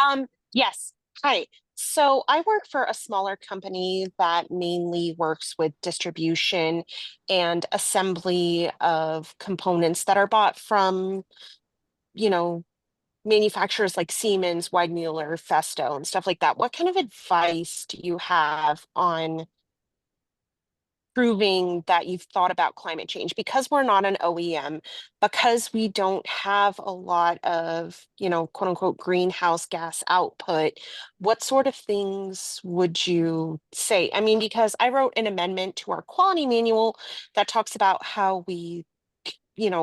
yes. Hi. So I work for a smaller company that mainly works with distribution and assembly of components that are bought from, you know, manufacturers like Siemens, Weidmuller, Festo, and stuff like that. What kind of advice do you have on proving that you've thought about climate change? Because we're not an OEM, because we don't have a lot of, quote unquote, greenhouse gas output, what sort of things would you say? I mean, because I wrote an amendment to our quality manual that talks about how we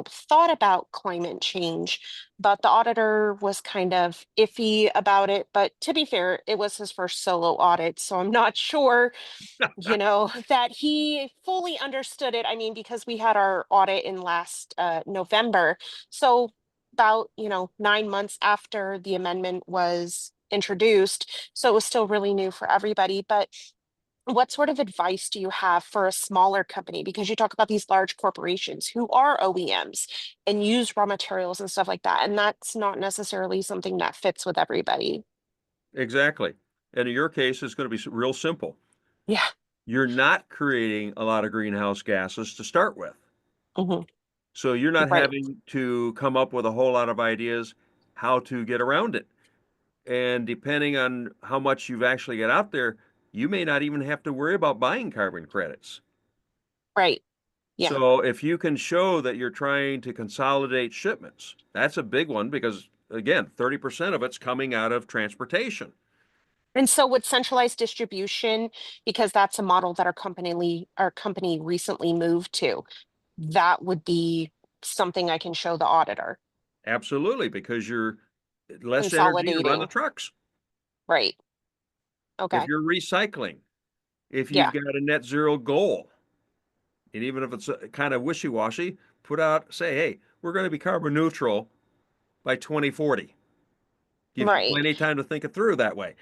thought about climate change, but the auditor was kind of iffy about it. But to be fair, it was his first solo audit, so I'm not sure that he fully understood it. I mean, because we had our audit in last November. So about, 9 months after the amendment was introduced. So it was still really new for everybody. But what sort of advice do you have for a smaller company? Because you talk about these large corporations who are OEMs and use raw materials and stuff like that. And that's not necessarily something that fits with everybody. Exactly. And in your case, it's going to be real simple. Yeah. You're not creating a lot of greenhouse gases to start with. Hmm. So you're not Right. having to come up with a whole lot of ideas how to get around it. And depending on how much you've actually got out there, you may not even have to worry about buying carbon credits. Right. Yeah. So if you can show that you're trying to consolidate shipments, that's a big one, because again, 30% of it's coming out of transportation. And so with centralized distribution, because that's a model that our company recently moved to, that would be something I can show the auditor. Absolutely, because you're less energy to run the Consolidating. trucks. Right. If Okay. you're recycling, if you've Yeah. got a net zero goal, and even if it's kind of wishy-washy, say, hey, we're going to be carbon neutral by 2040. Give you Right. plenty of time to think it through that way.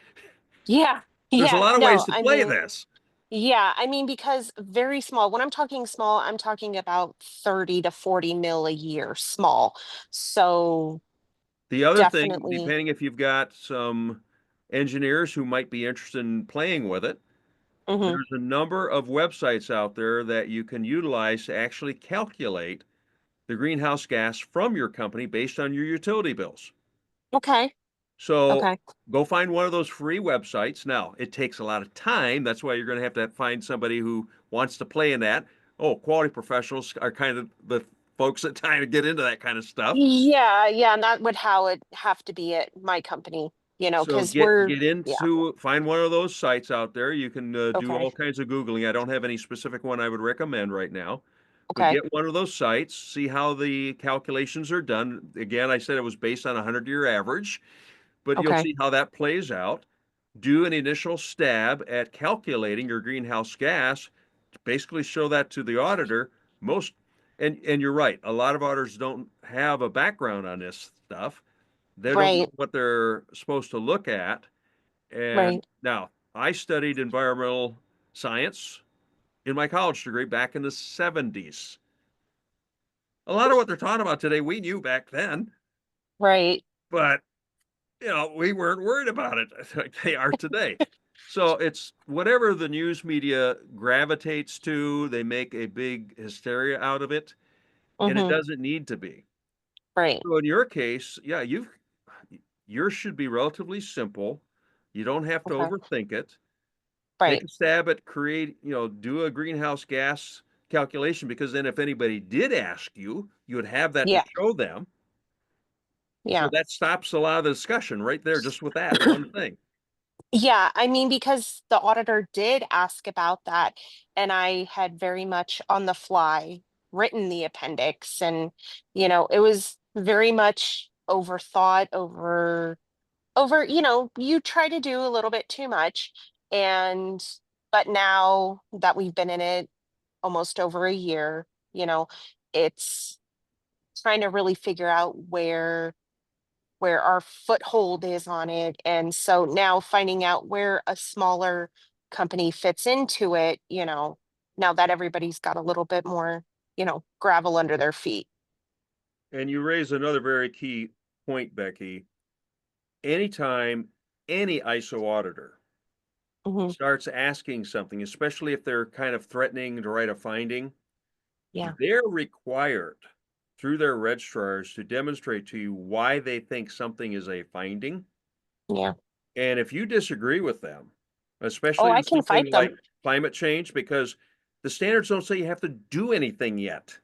Yeah. There's a Yeah. lot of ways No, to I play mean, this. yeah, I mean, because very small, when I'm talking small, I'm talking about 30 to 40 mil a year, small. So The other thing, definitely. depending if you've got some engineers who might be interested in playing with it, Hmm. there's a number of websites out there that you can utilize to actually calculate the greenhouse gas from your company based on your utility bills. Okay. So Okay. go find one of those free websites. Now, it takes a lot of time. That's why you're going to have find somebody who wants to play in that. Oh, quality professionals are kind of the folks that try to get into that kind of stuff. Yeah, yeah, and that would how it have to be at my company, So because we're, yeah, find one of those sites out there. You can do okay, all kinds of Googling. I don't have any specific one I would recommend right now, but okay, get one of those sites, see how the calculations are done. Again, I said it was based on a 100-year average, but you'll okay, see how that plays out. Do an initial stab at calculating your greenhouse gas, basically show that to the auditor. Most, and you're right, a lot of auditors don't have a background on this stuff. They don't know right, what they're supposed to look at. And right, now I studied environmental science in my college degree back in the 70s. A lot of what they're talking about today, we knew back then, Right. but we weren't worried about it like they are today. So it's whatever the news media gravitates to, they make a big hysteria out of it, and it Mm-hmm. doesn't need to be. Right. So in your case, yeah, yours should be relatively simple. You don't have to Okay. overthink it. Take Right. a stab at do a greenhouse gas calculation, because then if anybody did ask you, you would have that to Yeah. show them. So Yeah. that stops a lot of the discussion right there, just with that one thing. Yeah, I mean, because the auditor did ask about that, and I had very much on the fly written the appendix, and it was very much overthought, you try to do a little bit too much, and but now that we've been in it almost over a year, it's trying to really figure out where our foothold is on it. And so now finding out where a smaller company fits into it, now that everybody's got a little bit more, gravel under their feet. And you raise another very key point, Becky. Anytime any ISO auditor Hmm. starts asking something, especially if they're kind of threatening to write a finding, Yeah. they're required through their registrars to demonstrate to you why they think something is a finding. Yeah. And if you disagree with them, Oh, especially I in can something fight them. like climate change, because the standards don't say you have to do anything yet.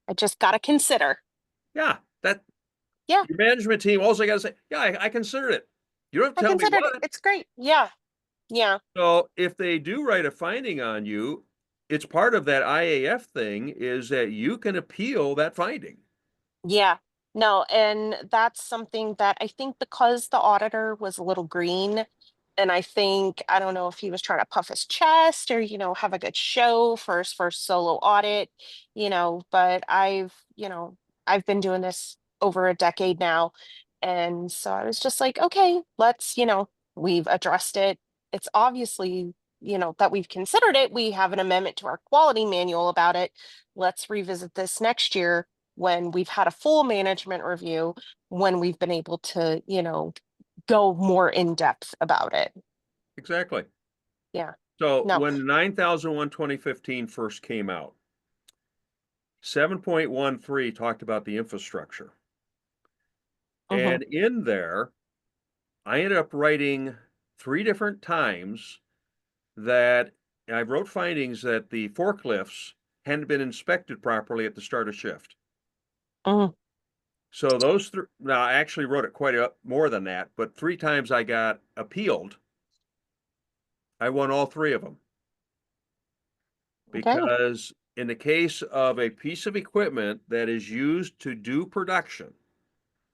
I just got to consider. Yeah, that Yeah, your management team also got to say, yeah, I considered it. You don't have I to tell me considered it. what. It's great. Yeah. Yeah. So if they do write a finding on you, it's part of that IAF thing is that you can appeal that finding. Yeah. No, and that's something that I think because the auditor was a little green, and I don't know if he was trying to puff his chest or, have a good show for his first solo audit, but I've been doing this over a decade now. And so I was just like, okay, we've addressed it. It's obviously, that we've considered it. We have an amendment to our quality manual about it. Let's revisit this next year when we've had a full management review, when we've been able to, go more in depth about it. Exactly. Yeah. So No. when 9001 2015 first came out, 7.13 talked about the infrastructure. Hmm. And in there, I ended up writing 3 different times that I wrote findings that the forklifts hadn't been inspected properly at the start of shift. Hmm. So those three, now I actually wrote it quite more than that, but 3 times I got appealed. I won all 3 of them Okay. because in the case of a piece of equipment that is used to do production,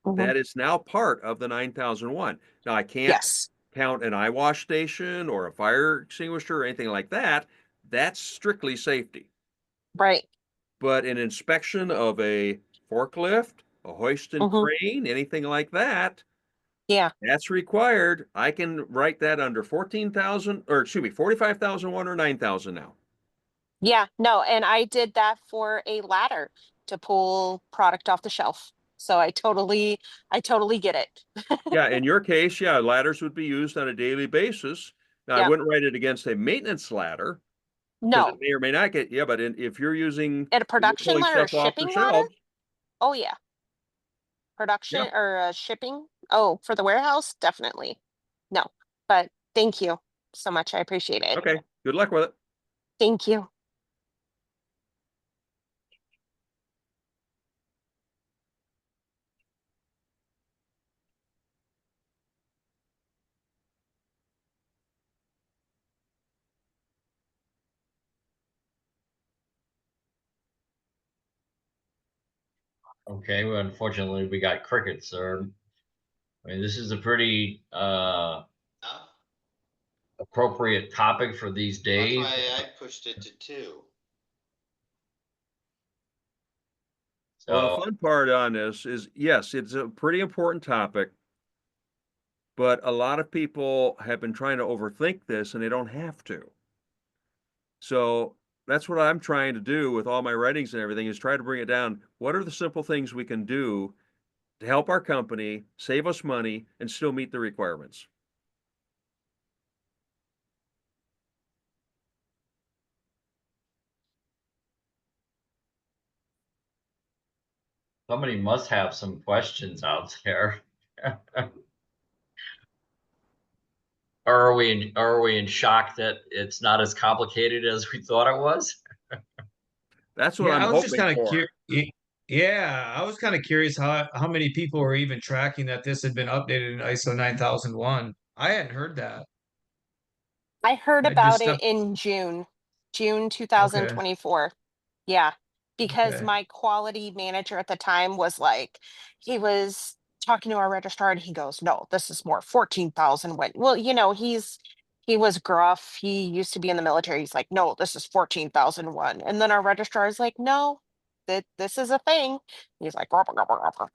Hmm. that is now part of the 9001. Now I can't Yes. count an eye wash station or a fire extinguisher or anything like that. That's strictly safety. Right. But an inspection of a forklift, a hoist and Hmm. crane, anything like that, Yeah. that's required. I can write that under 14,000, or excuse me, 45,001 or 9,000 now. Yeah. No, and I did that for a ladder to pull product off the shelf. So I totally get it. Yeah, in your case, yeah, ladders would be used on a daily basis. Now, I Yep. wouldn't write it against a maintenance ladder because it No. may or may not get, yeah, but if you're At a you're production pulling ladder, a stuff off the shipping ladder? shelves, Oh yeah. yeah, Production or shipping? Oh, for the warehouse? Definitely. No. But thank you so much. I appreciate it. okay, good luck with it. Thank you. Okay, well, unfortunately, we got crickets, sir. I mean, this is a pretty appropriate topic for these days. That's why I pushed it to 2. Well, the So, fun part on this is, yes, it's a pretty important topic, but a lot of people have been trying to overthink this and they don't have to. So that's what I'm trying to do with all my writings and everything, is try to bring it down. What are the simple things we can do to help our company, save us money, and still meet the requirements? Somebody must have some questions out there. Or are we in shock that it's not as complicated as we thought it was? That's what Yeah, I'm I was just hoping kind of for. Yeah, I was kind of curious how many people were even tracking that this had been updated in ISO 9001. I hadn't heard that. I heard I just about stuck. it in June Okay, 2024. Yeah, because okay, my quality manager at the time was like, he was talking to our registrar and he goes, "No, this is more 14,000 when." Well, he was gruff. He used to be in the military. He's like, "No, this is 14,001." And then our registrar is like, "No, that this is a thing." He's like, "Rubber, rubber, rubber."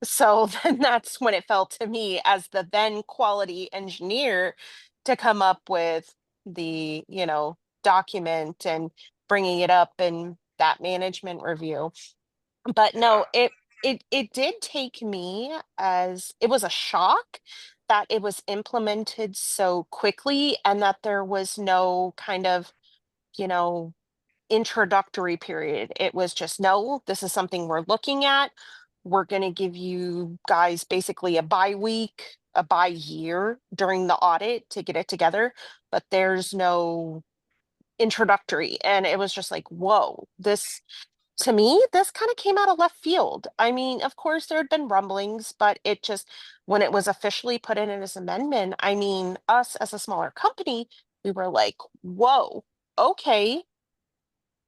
So then that's when it fell to me as the then quality engineer to come up with the, document and bringing it up in that management review. But no, it did take me, as it was a shock that it was implemented so quickly and that there was no kind of, you know, introductory period. It was just, no, this is something we're looking at. We're going to give you guys basically a bye week, a bye year during the audit to get it together, but there's no introductory. And it was just like, whoa, this, to me, this kind of came out of left field. I mean, of course, there had been rumblings, but it just, when it was officially put in as amendment, I mean, us as a smaller company, we were like, whoa, okay,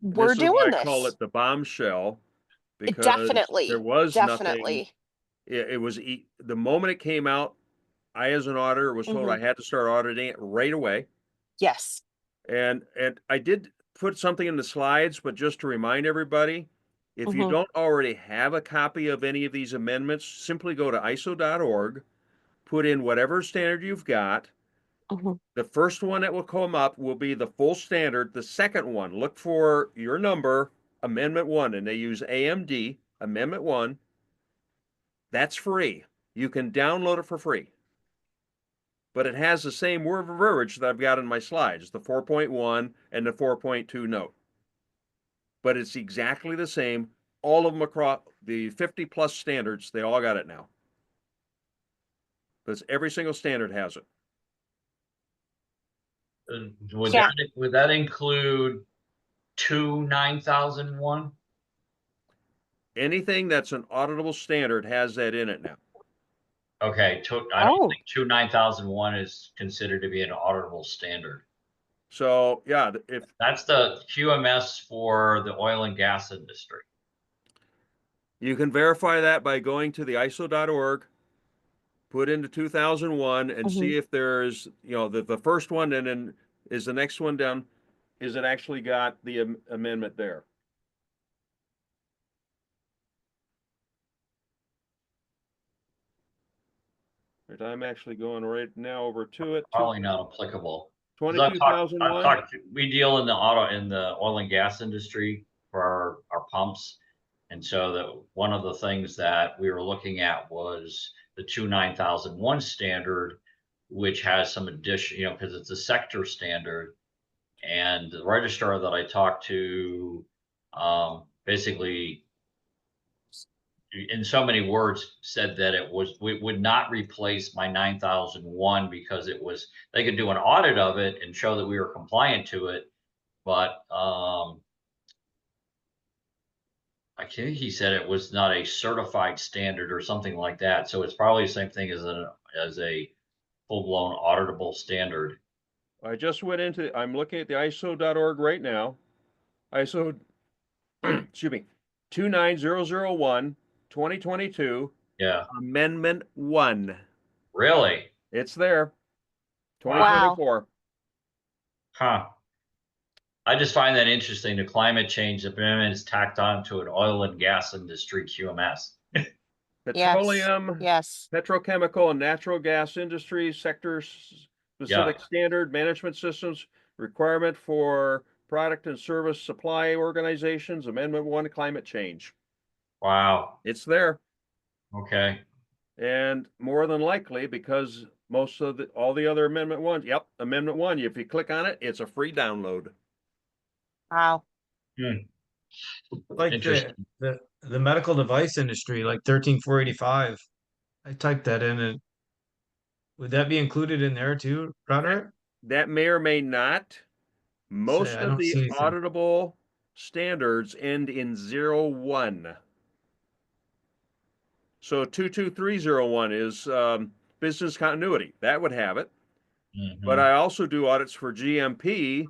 And we're this is why doing I call this. it the bombshell, because there Definitely, was nothing. definitely. It was the moment it came out, I, as an auditor, was told Hmm. I had to start auditing it right away. Yes. And I did put something in the slides, but just to remind everybody, if you Hmm. don't already have a copy of any of these amendments, simply go to ISO.org, put in whatever standard you've got. Hmm. The first one that will come up will be the full standard. The second one, look for your number, Amendment 1, and they use AMD, Amendment 1. That's free. You can download it for free. But it has the same word verbiage that I've got in my slides, the 4.1 and the 4.2 note. But it's exactly the same. All of them across the 50 plus standards, they all got it now. Because every single standard has it. Yeah. Would that include 9001? Anything that's an auditable standard has that in it now. Okay, I don't Oh. think 9001 is considered to be an auditable standard. So yeah, if That's the QMS for the oil and gas industry. you can verify that by going to the ISO.org, put into 2001 and Hmm. see if there's, the first one, and then is the next one down, is it actually got the amendment there? Right, I'm actually going right now over to it. Probably not applicable. Because I've 22,001. talked, we deal in the oil and gas industry for our pumps. And so that one of the things that we were looking at was the 9001 standard, which has some addition, because it's a sector standard. And the registrar that I talked to, basically, in so many words, said that we would not replace my 9001 because they could do an audit of it and show that we were compliant to it. But I think he said it was not a certified standard or something like that. So it's probably the same thing as a full-blown auditable standard. I just went into, I'm looking at the ISO.org right now. ISO, excuse me, 29001, 2022, Yeah, Amendment 1. really? It's there, Wow. Wow. 2024. Huh. I just find that interesting. The climate change amendment is tacked on to an oil and gas industry QMS. Yes. Petroleum, Yes. petrochemical, and natural gas industry sector Yeah. specific standard management systems requirement for Product and Service Supply Organizations, Amendment 1, climate change. Wow. It's there. Okay. And more than likely, because most of all the other Amendment 1s, yep, Amendment 1, if you click on it, it's a free download. Wow. Hmm. Like Interesting. the medical device industry, like 13485. I typed that in, and would that be included in there too, Roderick? That may or may not. Say, Most I of don't the see anything. auditable standards end in 01. So 22301 is business continuity. That would have it. But Mhm. I also do audits for GMP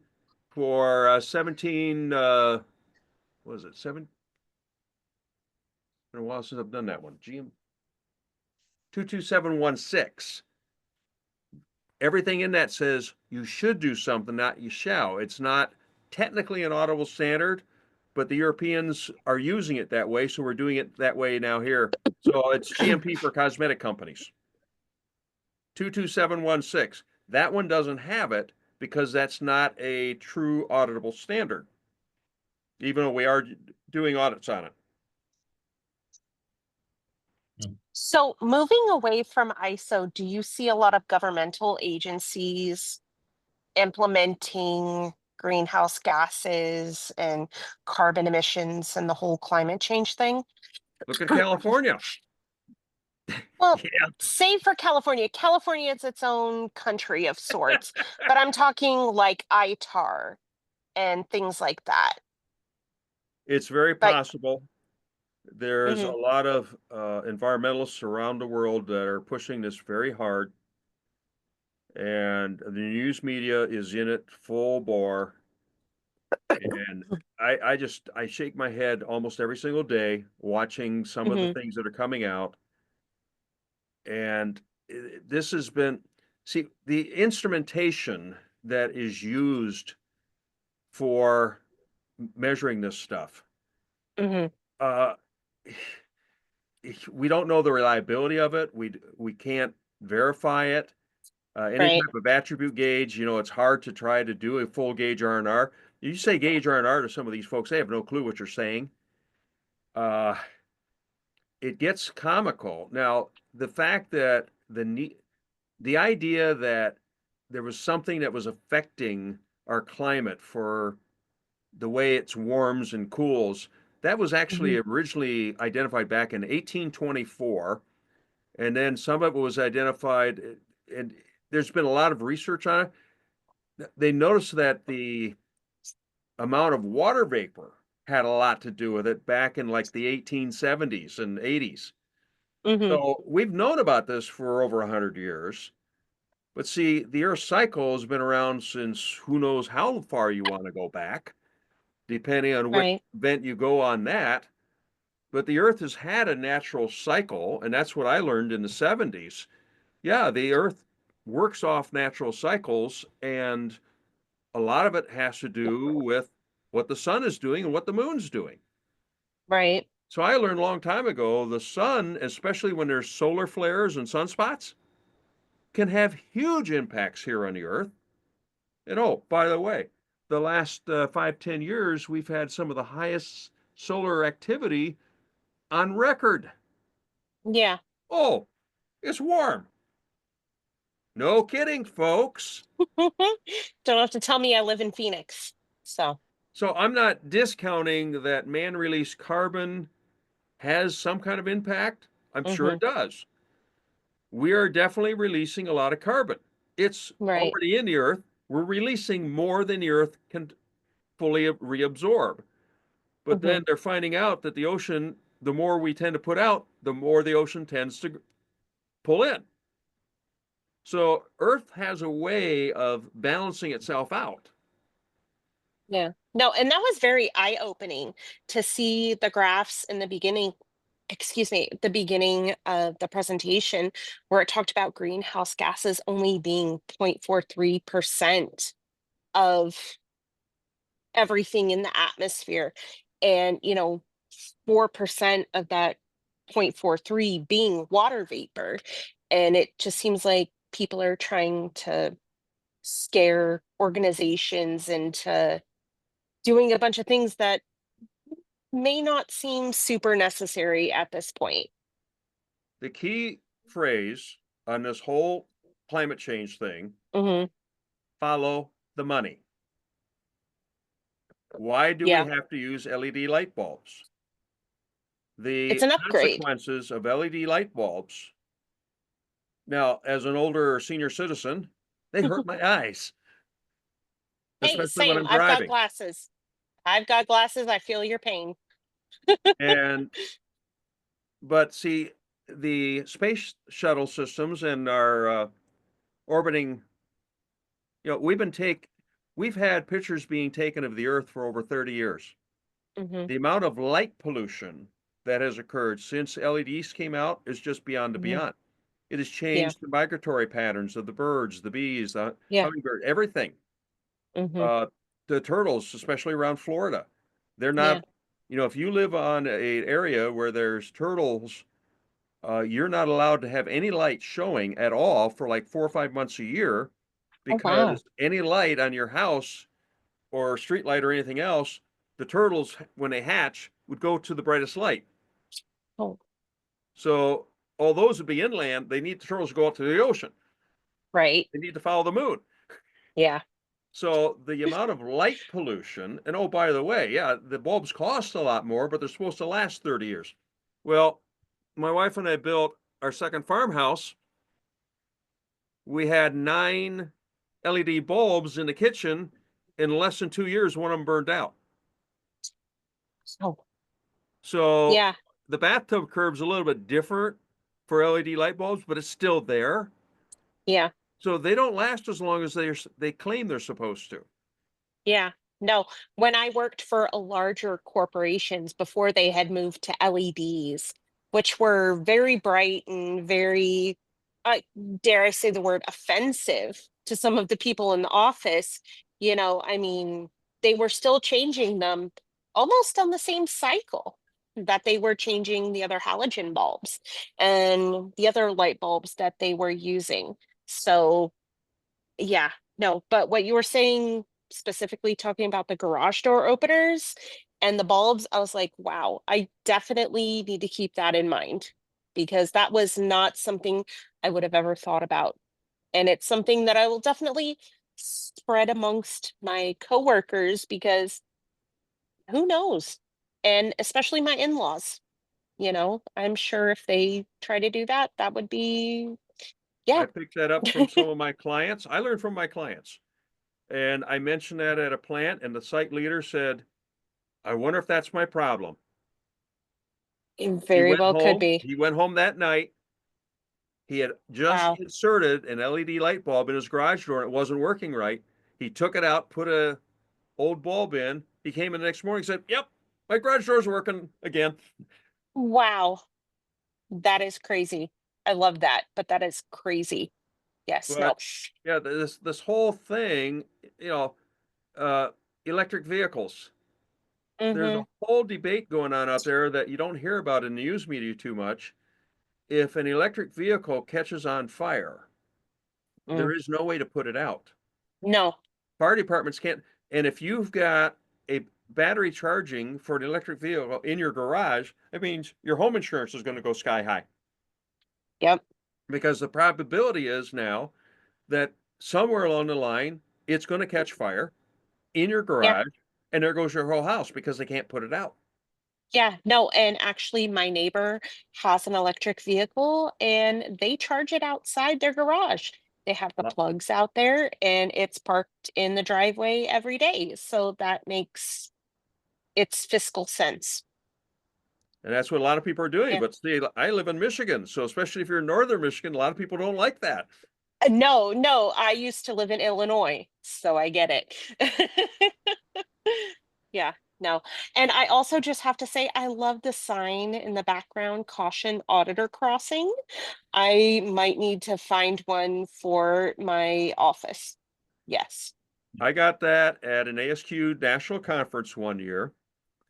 for 17, what was it, 7? Been a while since I've done that one. GM 22716. Everything in that says you should do something, not you shall. It's not technically an auditable standard, but the Europeans are using it that way, so we're doing it that way now here. So it's GMP for cosmetic companies. 22716. That one doesn't have it because that's not a true auditable standard, even though we are doing audits on it. So moving away from ISO, do you see a lot of governmental agencies implementing greenhouse gases and carbon emissions and the whole climate change thing? Look at California. Well, Yeah. save for California. California is its own country of sorts, but I'm talking like ITAR and things like that. It's very But possible. There's a mhm, lot of environmentalists around the world that are pushing this very hard, and the news media is in it full bore. And I shake my head almost every single day watching some of the mhm, things that are coming out. And this has been, see, the instrumentation that is used for measuring this stuff. mhm, Uh, we don't know the reliability of it. We can't verify it. Any right. type of attribute gauge, it's hard to try to do a full gauge R&R. You say gauge R&R to some of these folks, they have no clue what you're saying. Uh, it gets comical. Now, the fact that the idea that there was something that was affecting our climate for the way it warms and cools, that was actually Mhm, originally identified back in 1824. And then some of it was identified, and there's been a lot of research on it. They noticed that the amount of water vapor had a lot to do with it back in like the 1870s and 80s. mhm, So we've known about this for over 100 years. But see, the Earth's cycle has been around since who knows how far you want to go back, depending on which right. event you go on that. But the Earth has had a natural cycle, and that's what I learned in the 70s. Yeah, the Earth works off natural cycles, and a lot of it has to do with what the sun is doing and what the moon's doing. Right. So I learned a long time ago the sun, especially when there's solar flares and sunspots, can have huge impacts here on the Earth. And oh, by the way, the last 5, 10 years, we've had some of the highest solar activity on record. Yeah. Oh, it's warm. No kidding, folks. Don't have to tell me I live in Phoenix. So, So I'm not discounting that man released carbon has some kind of impact. I'm sure mhm, it does. We are definitely releasing a lot of carbon. It's right. already in the earth. We're releasing more than the earth can fully reabsorb. But then Mhm, they're finding out that the ocean, the more we tend to put out, the more the ocean tends to pull in. So Earth has a way of balancing itself out. yeah. No, and that was very eye-opening to see the graphs in the beginning, excuse me, the beginning of the presentation where it talked about greenhouse gases only being 0.43% of everything in the atmosphere. And, 4% of that 0.43 being water vapor. And it just seems like people are trying to scare organizations into doing a bunch of things that may not seem super necessary at this point. The key phrase on this whole climate change thing, Hmm. follow the money. Why do we Yeah, have to use LED light bulbs? it's The an upgrade. consequences of LED light bulbs, now, as an older senior citizen, they hurt my eyes, Hey, especially when same. I'm I've got driving. glasses. I've got glasses. I feel your pain. And, but see, the space shuttle systems and our orbiting, we've had pictures being taken of the Earth for over 30 years. Hmm. The amount of light pollution that has occurred since LEDs came out is just beyond the Hmm. beyond. It has Yeah, changed the migratory patterns of the birds, the bees, the yeah. hummingbird, everything. Hmm. Uh, the turtles, especially around Florida, they're Yeah. not, if you live on a area where there's turtles, you're not allowed to have any light showing at all for like 4 or 5 months a year, Oh, wow. because any light on your house or street light or anything else, the turtles, when they hatch, would go to the brightest light. Oh, So all those would be inland. They need the turtles to go out to the ocean. right. They need to follow the moon. Yeah. So the amount of light pollution, and oh, by the way, yeah, the bulbs cost a lot more, but they're supposed to last 30 years. Well, my wife and I built our second farmhouse. We had 9 LED bulbs in the kitchen. In less than 2 years, one of them burned out. Oh, So yeah. the bathtub curb's a little bit different for LED light bulbs, but it's still there. Yeah. So they don't last as long as they claim they're supposed to. Yeah. No, when I worked for a larger corporations before they had moved to LEDs, which were very bright and very, uh, dare I say the word, offensive to some of the people in the office, I mean, they were still changing them almost on the same cycle that they were changing the other halogen bulbs and the other light bulbs that they were using. So, yeah, no, but what you were saying, specifically talking about the garage door openers and the bulbs, I was like, wow, I definitely need to keep that in mind because that was not something I would have ever thought about. And it's something that I will definitely spread amongst my coworkers because who knows? And especially my in-laws, I'm sure if they try to do that, that would be, I yeah. picked that up from some of my clients. I learned from my clients. And I mentioned that at a plant, and the site leader said, I wonder if that's my problem. It He very went well could home. be. He went home that night. He had just Wow. inserted an LED light bulb in his garage door and it wasn't working right. He took it out, put a old bulb in. He came in the next morning and said, yep, my garage door's working again. Wow. That is crazy. I love that, but that is crazy. Yes, no. But yeah, this whole thing, you know, uh, electric vehicles. There's Mm-hmm. a whole debate going on out there that you don't hear about in the news media too much. If an electric vehicle catches on fire, Mm. there is no way to put it out. No. Fire departments can't. And if you've got a battery charging for an electric vehicle in your garage, it means your home insurance is going to go sky high Yep. because the probability is now that somewhere along the line it's going to catch fire in your Yeah. garage and there goes your whole house because they can't put it out. Yeah. No. And actually, my neighbor has an electric vehicle and they charge it outside their garage. They have the plugs out there and it's parked in the driveway every day. So that makes its fiscal sense. And that's what a lot of people are doing. Yeah. But see, I live in Michigan. So especially if you're in northern Michigan, a lot of people don't like that. No, no, I used to live in Illinois, so I get it. Yeah, no. And I also just have to say, I love the sign in the background, caution auditor crossing. I might need to find one for my office. Yes, I got that at an ASQ national conference one year.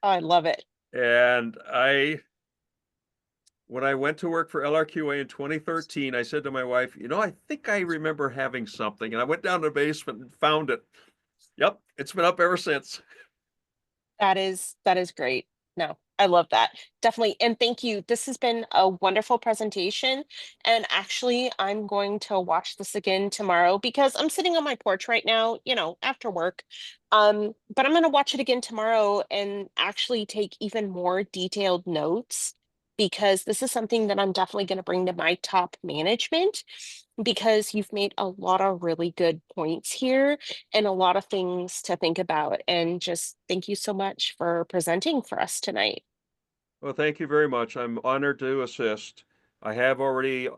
I love it. And when I went to work for LRQA in 2013, I said to my wife, I think I remember having something. And I went down to the basement and found it. Yep, it's been up ever since. That is great. No, I love that. Definitely. And thank you. This has been a wonderful presentation. And actually, I'm going to watch this again tomorrow because I'm sitting on my porch right now, after work. But I'm going to watch it again tomorrow and actually take even more detailed notes because this is something that I'm definitely going to bring to my top management because you've made a lot of really good points here and a lot of things to think about. And just thank you so much for presenting for us tonight. Well, thank you very much. I'm honored to assist. I have already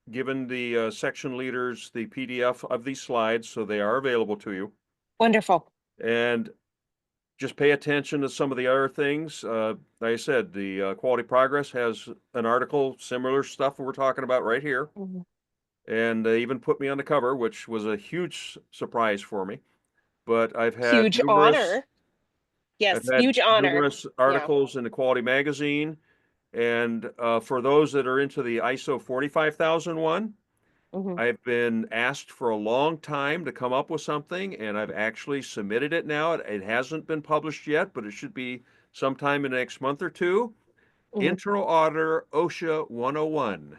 given the section leaders the PDF of these slides, so they are available to you. Wonderful. And just pay attention to some of the other things. Like I said, the Quality Progress has an article, similar stuff we're talking about right here. Mhm. And they even put me on the cover, which was a huge surprise for me. But Huge honor. I've Yes, had huge honor. numerous Yeah. articles in the Quality Magazine. And for those that are into the ISO 45001, Hmm. I've been asked for a long time to come up with something, and I've actually submitted it now. It hasn't been published yet, but it should be sometime in the next month or two. Hmm. Internal Auditor OSHA 101.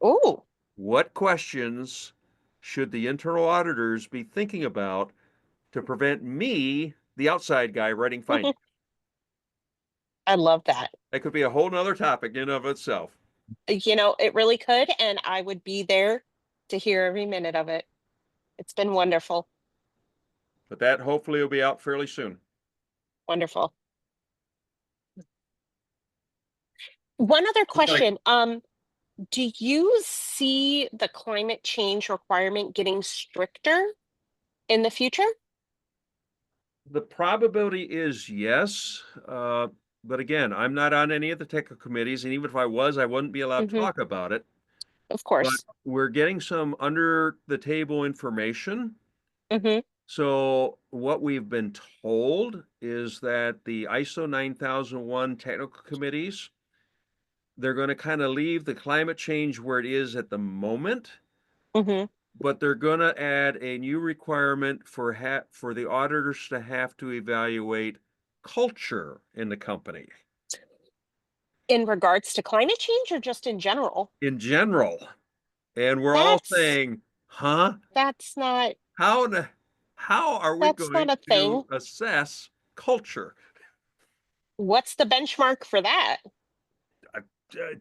Oh, What questions should the internal auditors be thinking about to prevent me, the outside guy, writing findings? I love that. That could be a whole nother topic in and of itself. It really could, and I would be there to hear every minute of it. It's been wonderful. But that hopefully will be out fairly soon. Wonderful. One other question. Do you see the climate change requirement getting stricter in the future? The probability is yes. But again, I'm not on any of the technical committees, and even if I was, I wouldn't be allowed to Hmm. talk about it. Of But course. we're getting some under the table information. Hmm. So what we've been told is that the ISO 9001 technical committees, they're going to kind of leave the climate change where it is at the moment, Hmm. but they're going to add a new requirement for the auditors to have to evaluate culture in the company In regards to climate change or just in general? in general. And we're all That's saying, huh? that's not How the, how are we that's not going a to thing. assess culture? What's the benchmark for that? Uh, uh,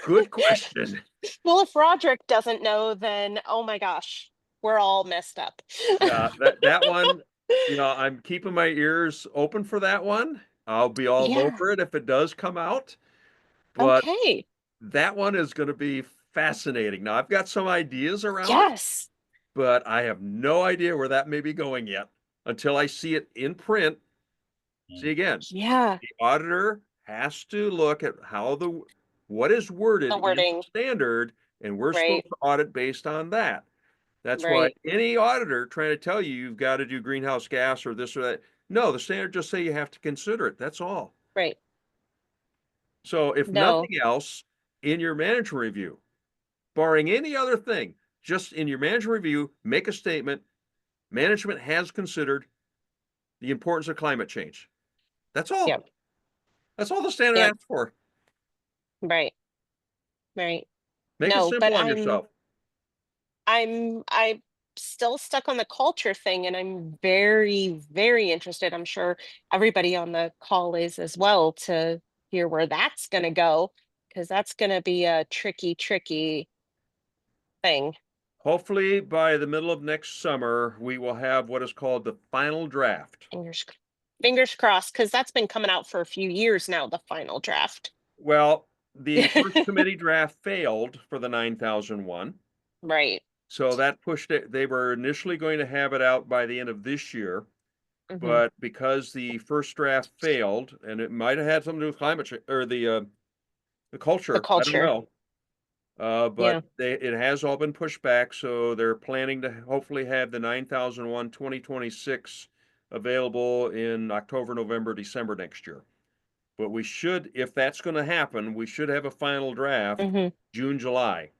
Good question. Well, if Roderick doesn't know, then oh my gosh, we're all messed up. Yeah, that one, I'm keeping my ears open for that one. I'll be all Yeah. over it if it does come out, but Okay. that one is going to be fascinating. Now, I've got some ideas around it, Yes. but I have no idea where that may be going yet until I see it in print. See, again, Yeah. the auditor has to look at what is worded The in the wording. standard, and we're Right. supposed to audit based on that. That's why Right. any auditor trying to tell you you've got to do greenhouse gas or this or that. No, the standard just say you have to consider it. That's all. Right. So if No. nothing else, in your management review, barring any other thing, just in your management review, make a statement. Management has considered the importance of climate change. That's all. Yep. That's all the standard Yep. asks for. Right. Right. Make it No, but simple on I'm yourself. I'm still stuck on the culture thing and I'm very, very interested. I'm sure everybody on the call is as well to hear where that's gonna go, because that's gonna be a tricky, tricky thing. Hopefully, by the middle of next summer, we will have what is called the final draft. Fingers fingers crossed, because that's been coming out for a few years now, the final draft. Well, the first committee draft failed for the 9001. Right. So that pushed it. They were initially going to have it out by the end of this year, Hmm. but because the first draft failed, and it might have had something to do with climate change or the The culture, I don't culture. know. But Yeah. it has all been pushed back, so they're planning to hopefully have the 9001 2026 available in October, November, December next year. But we should, if that's going to happen, we should have a final draft Hmm. June, July.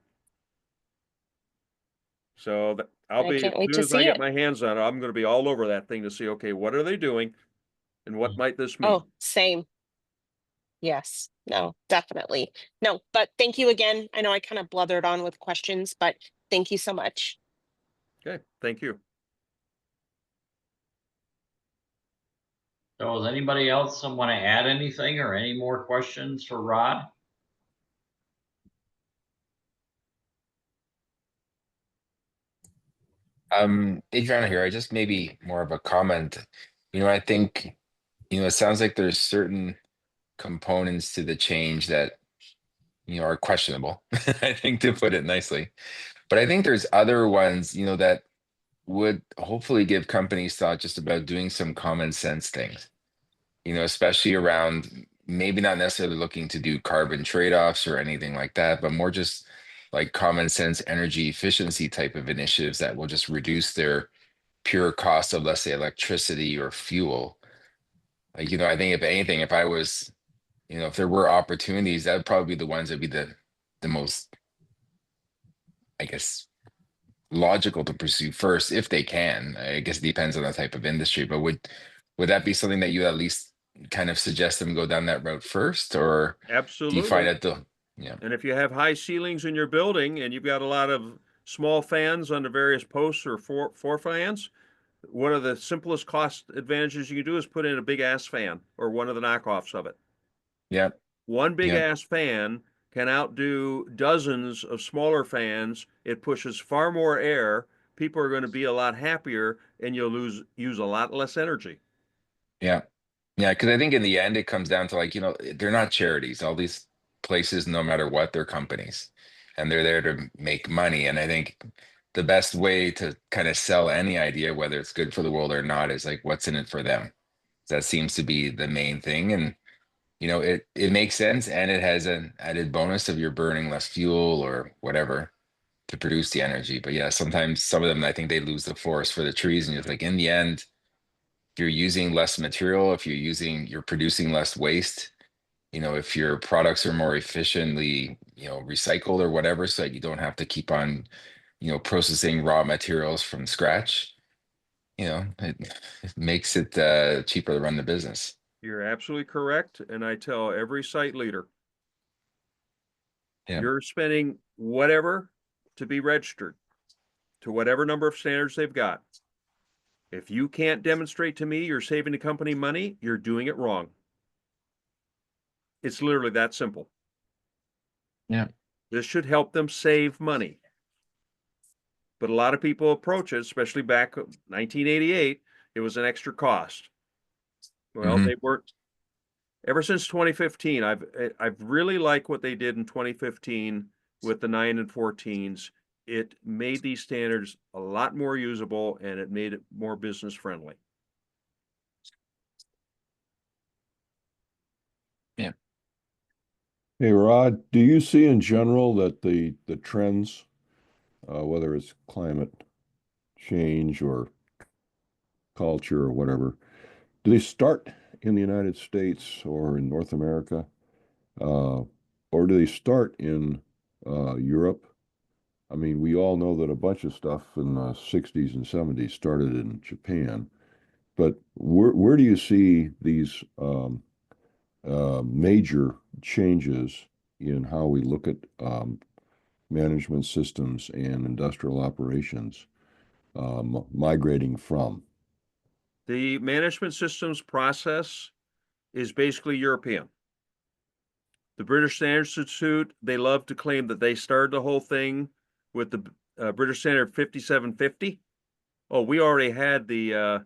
So that I'll I be, as can't wait soon to as I see get it. my hands on it, I'm going to be all over that thing to see, okay, what are they doing? And what might this mean? Oh, same. Yes, no, definitely. No, but thank you again. I know I kind of blubbered on with questions, but thank you so much. Okay, thank you. So does anybody else want to add anything or any more questions for Rod? Adriana here. I just maybe more of a comment. I think, it sounds like there's certain components to the change that, are questionable, I think, to put it nicely. But I think there's other ones, that would hopefully give companies thought just about doing some common sense things, especially around maybe not necessarily looking to do carbon trade-offs or anything like that, but more just like common sense energy efficiency type of initiatives that will just reduce their pure cost of, let's say, electricity or fuel. Like, I think if anything, if I was, if there were opportunities, that would probably be the ones that'd be the most, I guess, logical to pursue first if they can. I guess it depends on the type of industry, but would that be something that you at least kind of suggest them go down that route first, or do you find Absolutely. that yeah. And if you have high ceilings in your building and you've got a lot of small fans on the various posts or four fans, one of the simplest cost advantages you can do is put in a big ass fan or one of the knockoffs of it. Yeah. One big Yeah. ass fan can outdo dozens of smaller fans. It pushes far more air. People are going to be a lot happier and you'll use a lot less energy. Yeah. Yeah, because I think in the end it comes down to, like, they're not charities. All these places, no matter what, they're companies, and they're there to make money. And I think the best way to kind of sell any idea, whether it's good for the world or not, is like, what's in it for them. That seems to be the main thing. And it makes sense, and it has an added bonus of you're burning less fuel or whatever to produce the energy. But yeah, sometimes some of them, I think they lose the forest for the trees, and just like in the end, if you're using less material, if you're producing less waste, if your products are more efficiently, recycled or whatever, so that you don't have to keep on, processing raw materials from scratch, it makes it cheaper to run the business. You're absolutely correct. And I tell every site leader, Yeah. you're spending whatever to be registered to whatever number of standards they've got. If you can't demonstrate to me you're saving the company money, you're doing it wrong. It's literally that simple. Yeah. This should help them save money. But a lot of people approach it, especially back 1988, it was an extra cost. Well, Mhm. they weren't. Ever since 2015, I've really liked what they did in 2015 with the 9 and 14s. It made these standards a lot more usable and it made it more business friendly. Yeah. Hey, Rod, do you see in general that the trends, whether it's climate change or culture or whatever, do they start in the United States or in North America, uh, or do they start in Europe? I mean, we all know that a bunch of stuff in the 60s and 70s started in Japan, but where do you see these major changes in how we look at management systems and industrial operations migrating from? The management systems process is basically European. The British Standards Institute, they love to claim that they started the whole thing with the British Standard 5750. Oh, we already had the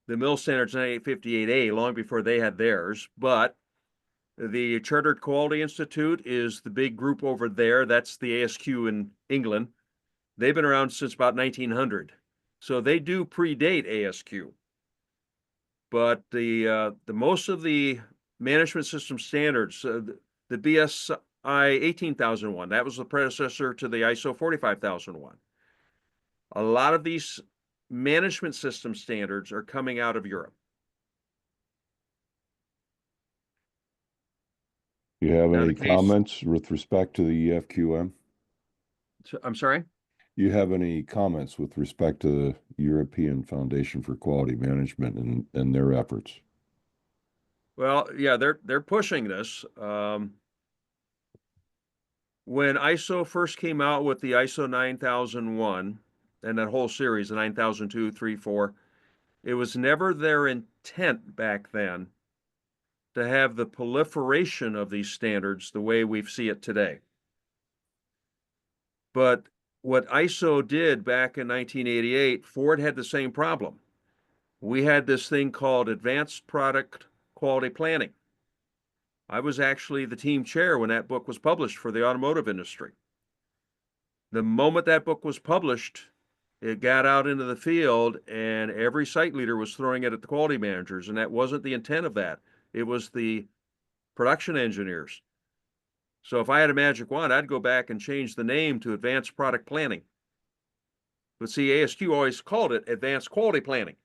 mill standards 9858A long before they had theirs, but the Chartered Quality Institute is the big group over there. That's the ASQ in England. They've been around since about 1900. So they do predate ASQ. But the most of the management system standards, the BSI 18001, that was the predecessor to the ISO 45001. A lot of these management system standards are coming out of Europe. Do you have Now, any the case, comments with respect to the EFQM? I'm sorry? Do you have any comments with respect to the European Foundation for Quality Management and their efforts? Well, yeah, they're pushing this. When ISO first came out with the ISO 9001 and that whole series, the 9002, 3, 4, it was never their intent back then to have the proliferation of these standards the way we see it today. But what ISO did back in 1988, Ford had the same problem. We had this thing called Advanced Product Quality Planning. I was actually the team chair when that book was published for the automotive industry. The moment that book was published, it got out into the field and every site leader was throwing it at the quality managers, and that wasn't the intent of that. It was the production engineers. So if I had a magic wand, I'd go back and change the name to Advanced Product Planning. But see, ASQ always called it Advanced Quality Planning.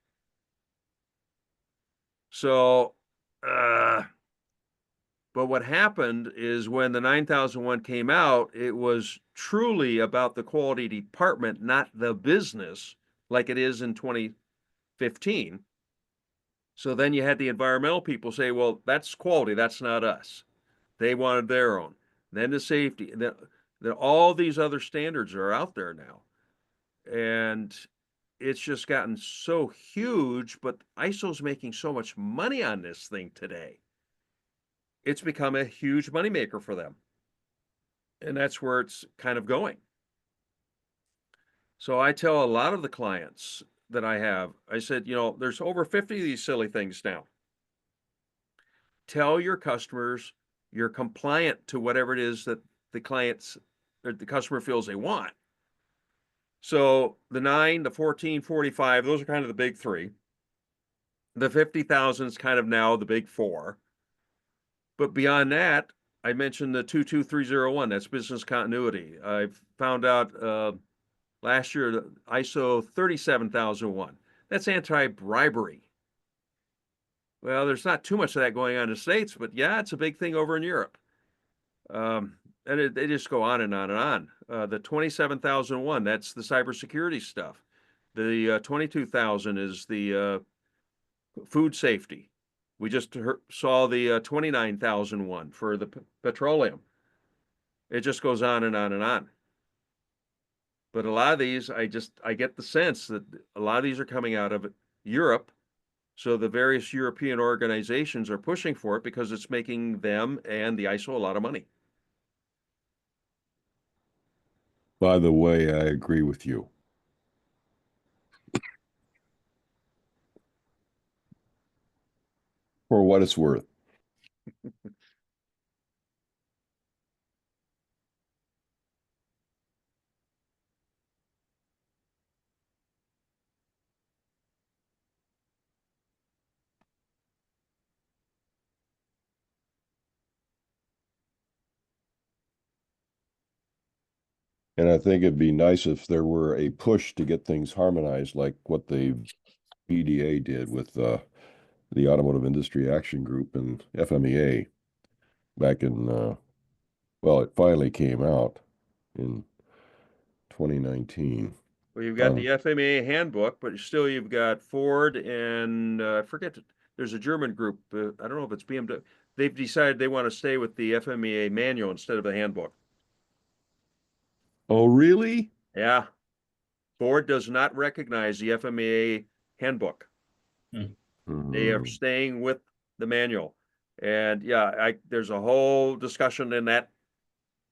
So, but what happened is when the 9001 came out, it was truly about the quality department, not the business, like it is in 2015. So then you had the environmental people say, well, that's quality, that's not us. They wanted their own. Then the safety, all these other standards are out there now. And it's just gotten so huge, but ISO's making so much money on this thing today. It's become a huge moneymaker for them. And that's where it's kind of going. So I tell a lot of the clients that I have, I said, you know, there's over 50 of these silly things now. Tell your customers you're compliant to whatever it is that the clients or the customer feels they want. So the 9, the 14, 45, those are kind of the big three. The 50,000 is kind of now the big four. But beyond that, I mentioned the 22301, that's business continuity. I found out last year, the ISO 37001, that's anti-bribery. Well, there's not too much of that going on in the States, but yeah, it's a big thing over in Europe. And they just go on and on and on. The 27,001, that's the cybersecurity stuff. The 22,000 is the food safety. We just saw the 29,001 for the petroleum. It just goes on and on and on. But a lot of these, I get the sense that a lot of these are coming out of Europe. So the various European organizations are pushing for it because it's making them and the ISO a lot of money. By the way, I agree with you. For what it's worth. And I think it'd be nice if there were a push to get things harmonized, like what the VDA did with the Automotive Industry Action Group and FMEA back in, well, it finally came out in 2019. Well, you've got the FMEA handbook, but still you've got Ford and I forget, there's a German group. I don't know if it's BMW. They've decided they want to stay with the FMEA manual instead of the handbook. Oh, really? Yeah. Ford does not recognize the FMEA handbook. They are staying with the manual. And yeah, there's a whole discussion in that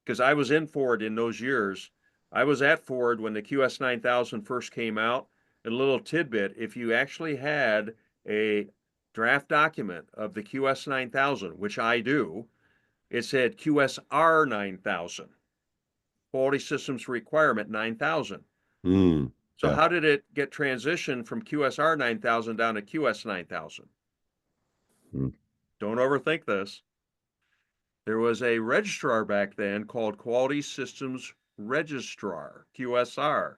because I was in Ford in those years. I was at Ford when the QS 9000 first came out. And a little tidbit, if you actually had a draft document of the QS 9000, which I do, it said QSR 9000, Quality Systems Requirement 9000. So how did it get transitioned from QSR 9000 down to QS 9000? Don't overthink this. There was a registrar back then called Quality Systems Registrar, QSR.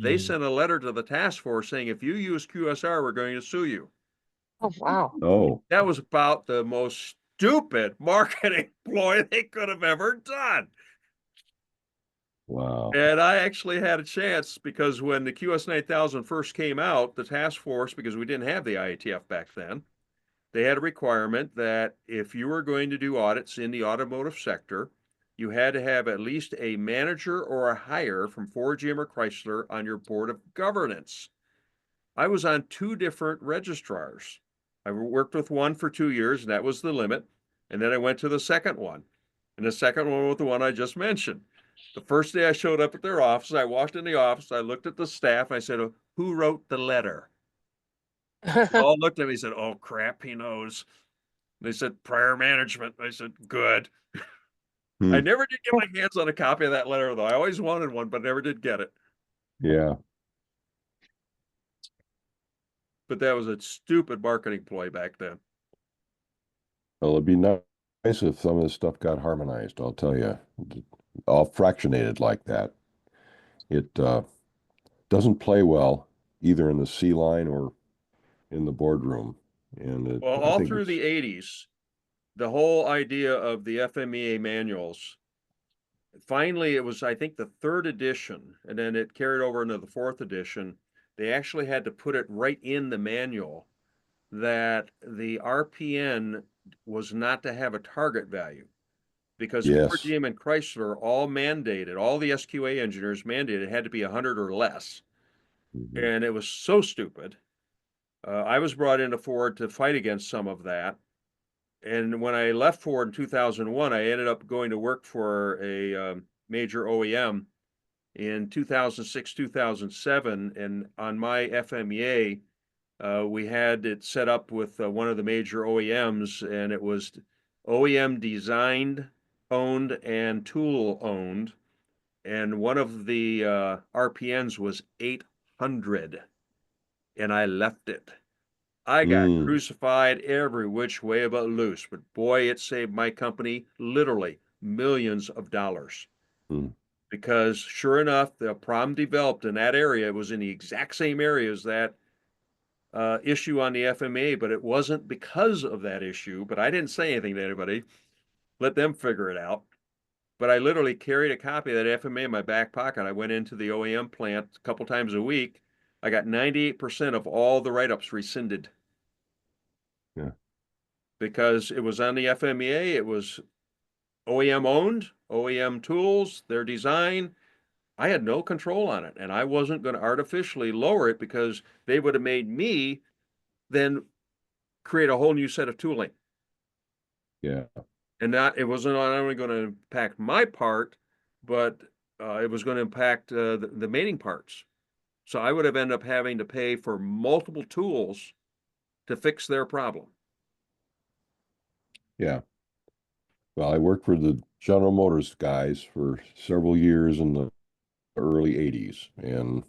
They sent a letter to the task force saying, if you use QSR, we're going to sue you. Oh, wow. Oh, That was about the most stupid marketing ploy they could have ever done. wow. And I actually had a chance because when the QS 9000 first came out, the task force, because we didn't have the IATF back then, they had a requirement that if you were going to do audits in the automotive sector, you had to have at least a manager or a hire from Ford, GM, or Chrysler on your board of governance. I was on 2 different registrars. I worked with one for 2 years, and that was the limit. And then I went to the second one. And the second one was the one I just mentioned. The first day I showed up at their office, I walked in the office, I looked at the staff, I said, "Who wrote the letter?" They all looked at me and said, "Oh, crap, he knows." They said, "Prior management." I said, "Good." I Hmm. never did get my hands on a copy of that letter, though. I always wanted one, but never did get it. Yeah. But that was a stupid marketing ploy back then. Well, it'd be nice if some of this stuff got harmonized, I'll tell you. All fractionated like that. It doesn't play well either in the C line or in the boardroom. And Well, I all think through it's, the 80s, the whole idea of the FMEA manuals, finally, it was, I think, the 3rd edition, and then it carried over into the 4th edition. They actually had to put it right in the manual that the RPN was not to have a target value, because Ford, yes. GM, and Chrysler all mandated, all the SQA engineers mandated it had to be 100 or less. Mhm. And it was so stupid. I was brought into Ford to fight against some of that. And when I left Ford in 2001, I ended up going to work for a major OEM in 2006, 2007. And on my FMEA, we had it set up with one of the major OEMs, and it was OEM designed, owned, and tool owned. And one of the RPNs was 800, and I left it. I got Mm, crucified every which way but loose, but boy, it saved my company literally millions of dollars. mm, Because sure enough, the problem developed in that area. It was in the exact same area as that issue on the FMA, but it wasn't because of that issue. But I didn't say anything to anybody, let them figure it out. But I literally carried a copy of that FMA in my back pocket. I went into the OEM plant a couple times a week. I got 98% of all the write-ups rescinded. yeah. Because it was on the FMEA, it was OEM owned, OEM tools, their design. I had no control on it, and I wasn't going to artificially lower it because they would have made me then create a whole new set of tooling. Yeah. And that it wasn't not only going to impact my part, but it was going to impact the mating parts. So I would have ended up having to pay for multiple tools to fix their problem. Yeah. Well, I worked for the General Motors guys for several years in the early 80s. And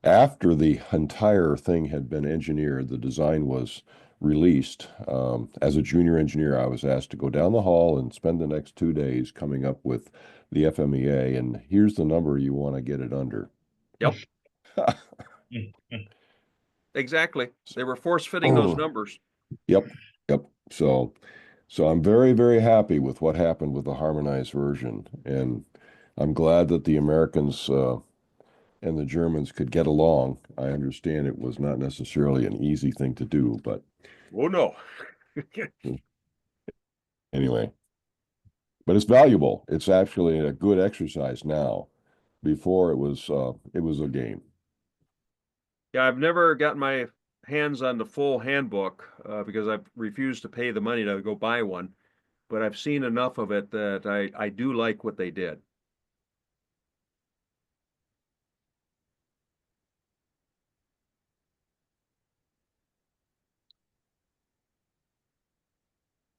after the entire thing had been engineered, the design was released. As a junior engineer, I was asked to go down the hall and spend the next 2 days coming up with the FMEA. And here's the number you want to get it under. Yep, exactly. They were force fitting those numbers. Yep. Yep. So I'm very, very happy with what happened with the harmonized version. And I'm glad that the Americans and the Germans could get along. I understand it was not necessarily an easy thing to do, but Oh no. anyway. But it's valuable. It's actually a good exercise now. Before it was a game. Yeah, I've never gotten my hands on the full handbook because I've refused to pay the money to go buy one. But I've seen enough of it that I do like what they did.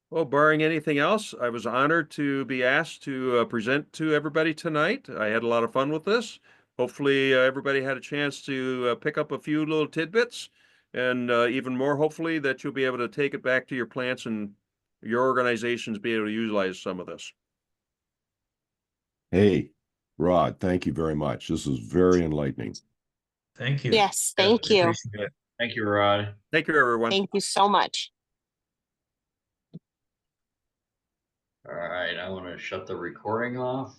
Well, barring anything else, I was honored to be asked to present to everybody tonight. I had a lot of fun with this. Hopefully, everybody had a chance to pick up a few little tidbits, and even more, hopefully, that you'll be able to take it back to your plants and your organizations be able to utilize some of this. Hey, Rod, thank you very much. This is very enlightening. Thank you. Yes, Yes, thank we you. appreciate it. Thank you, Rod. Thank you, everyone. Thank you so much. All right, I want to shut the recording off.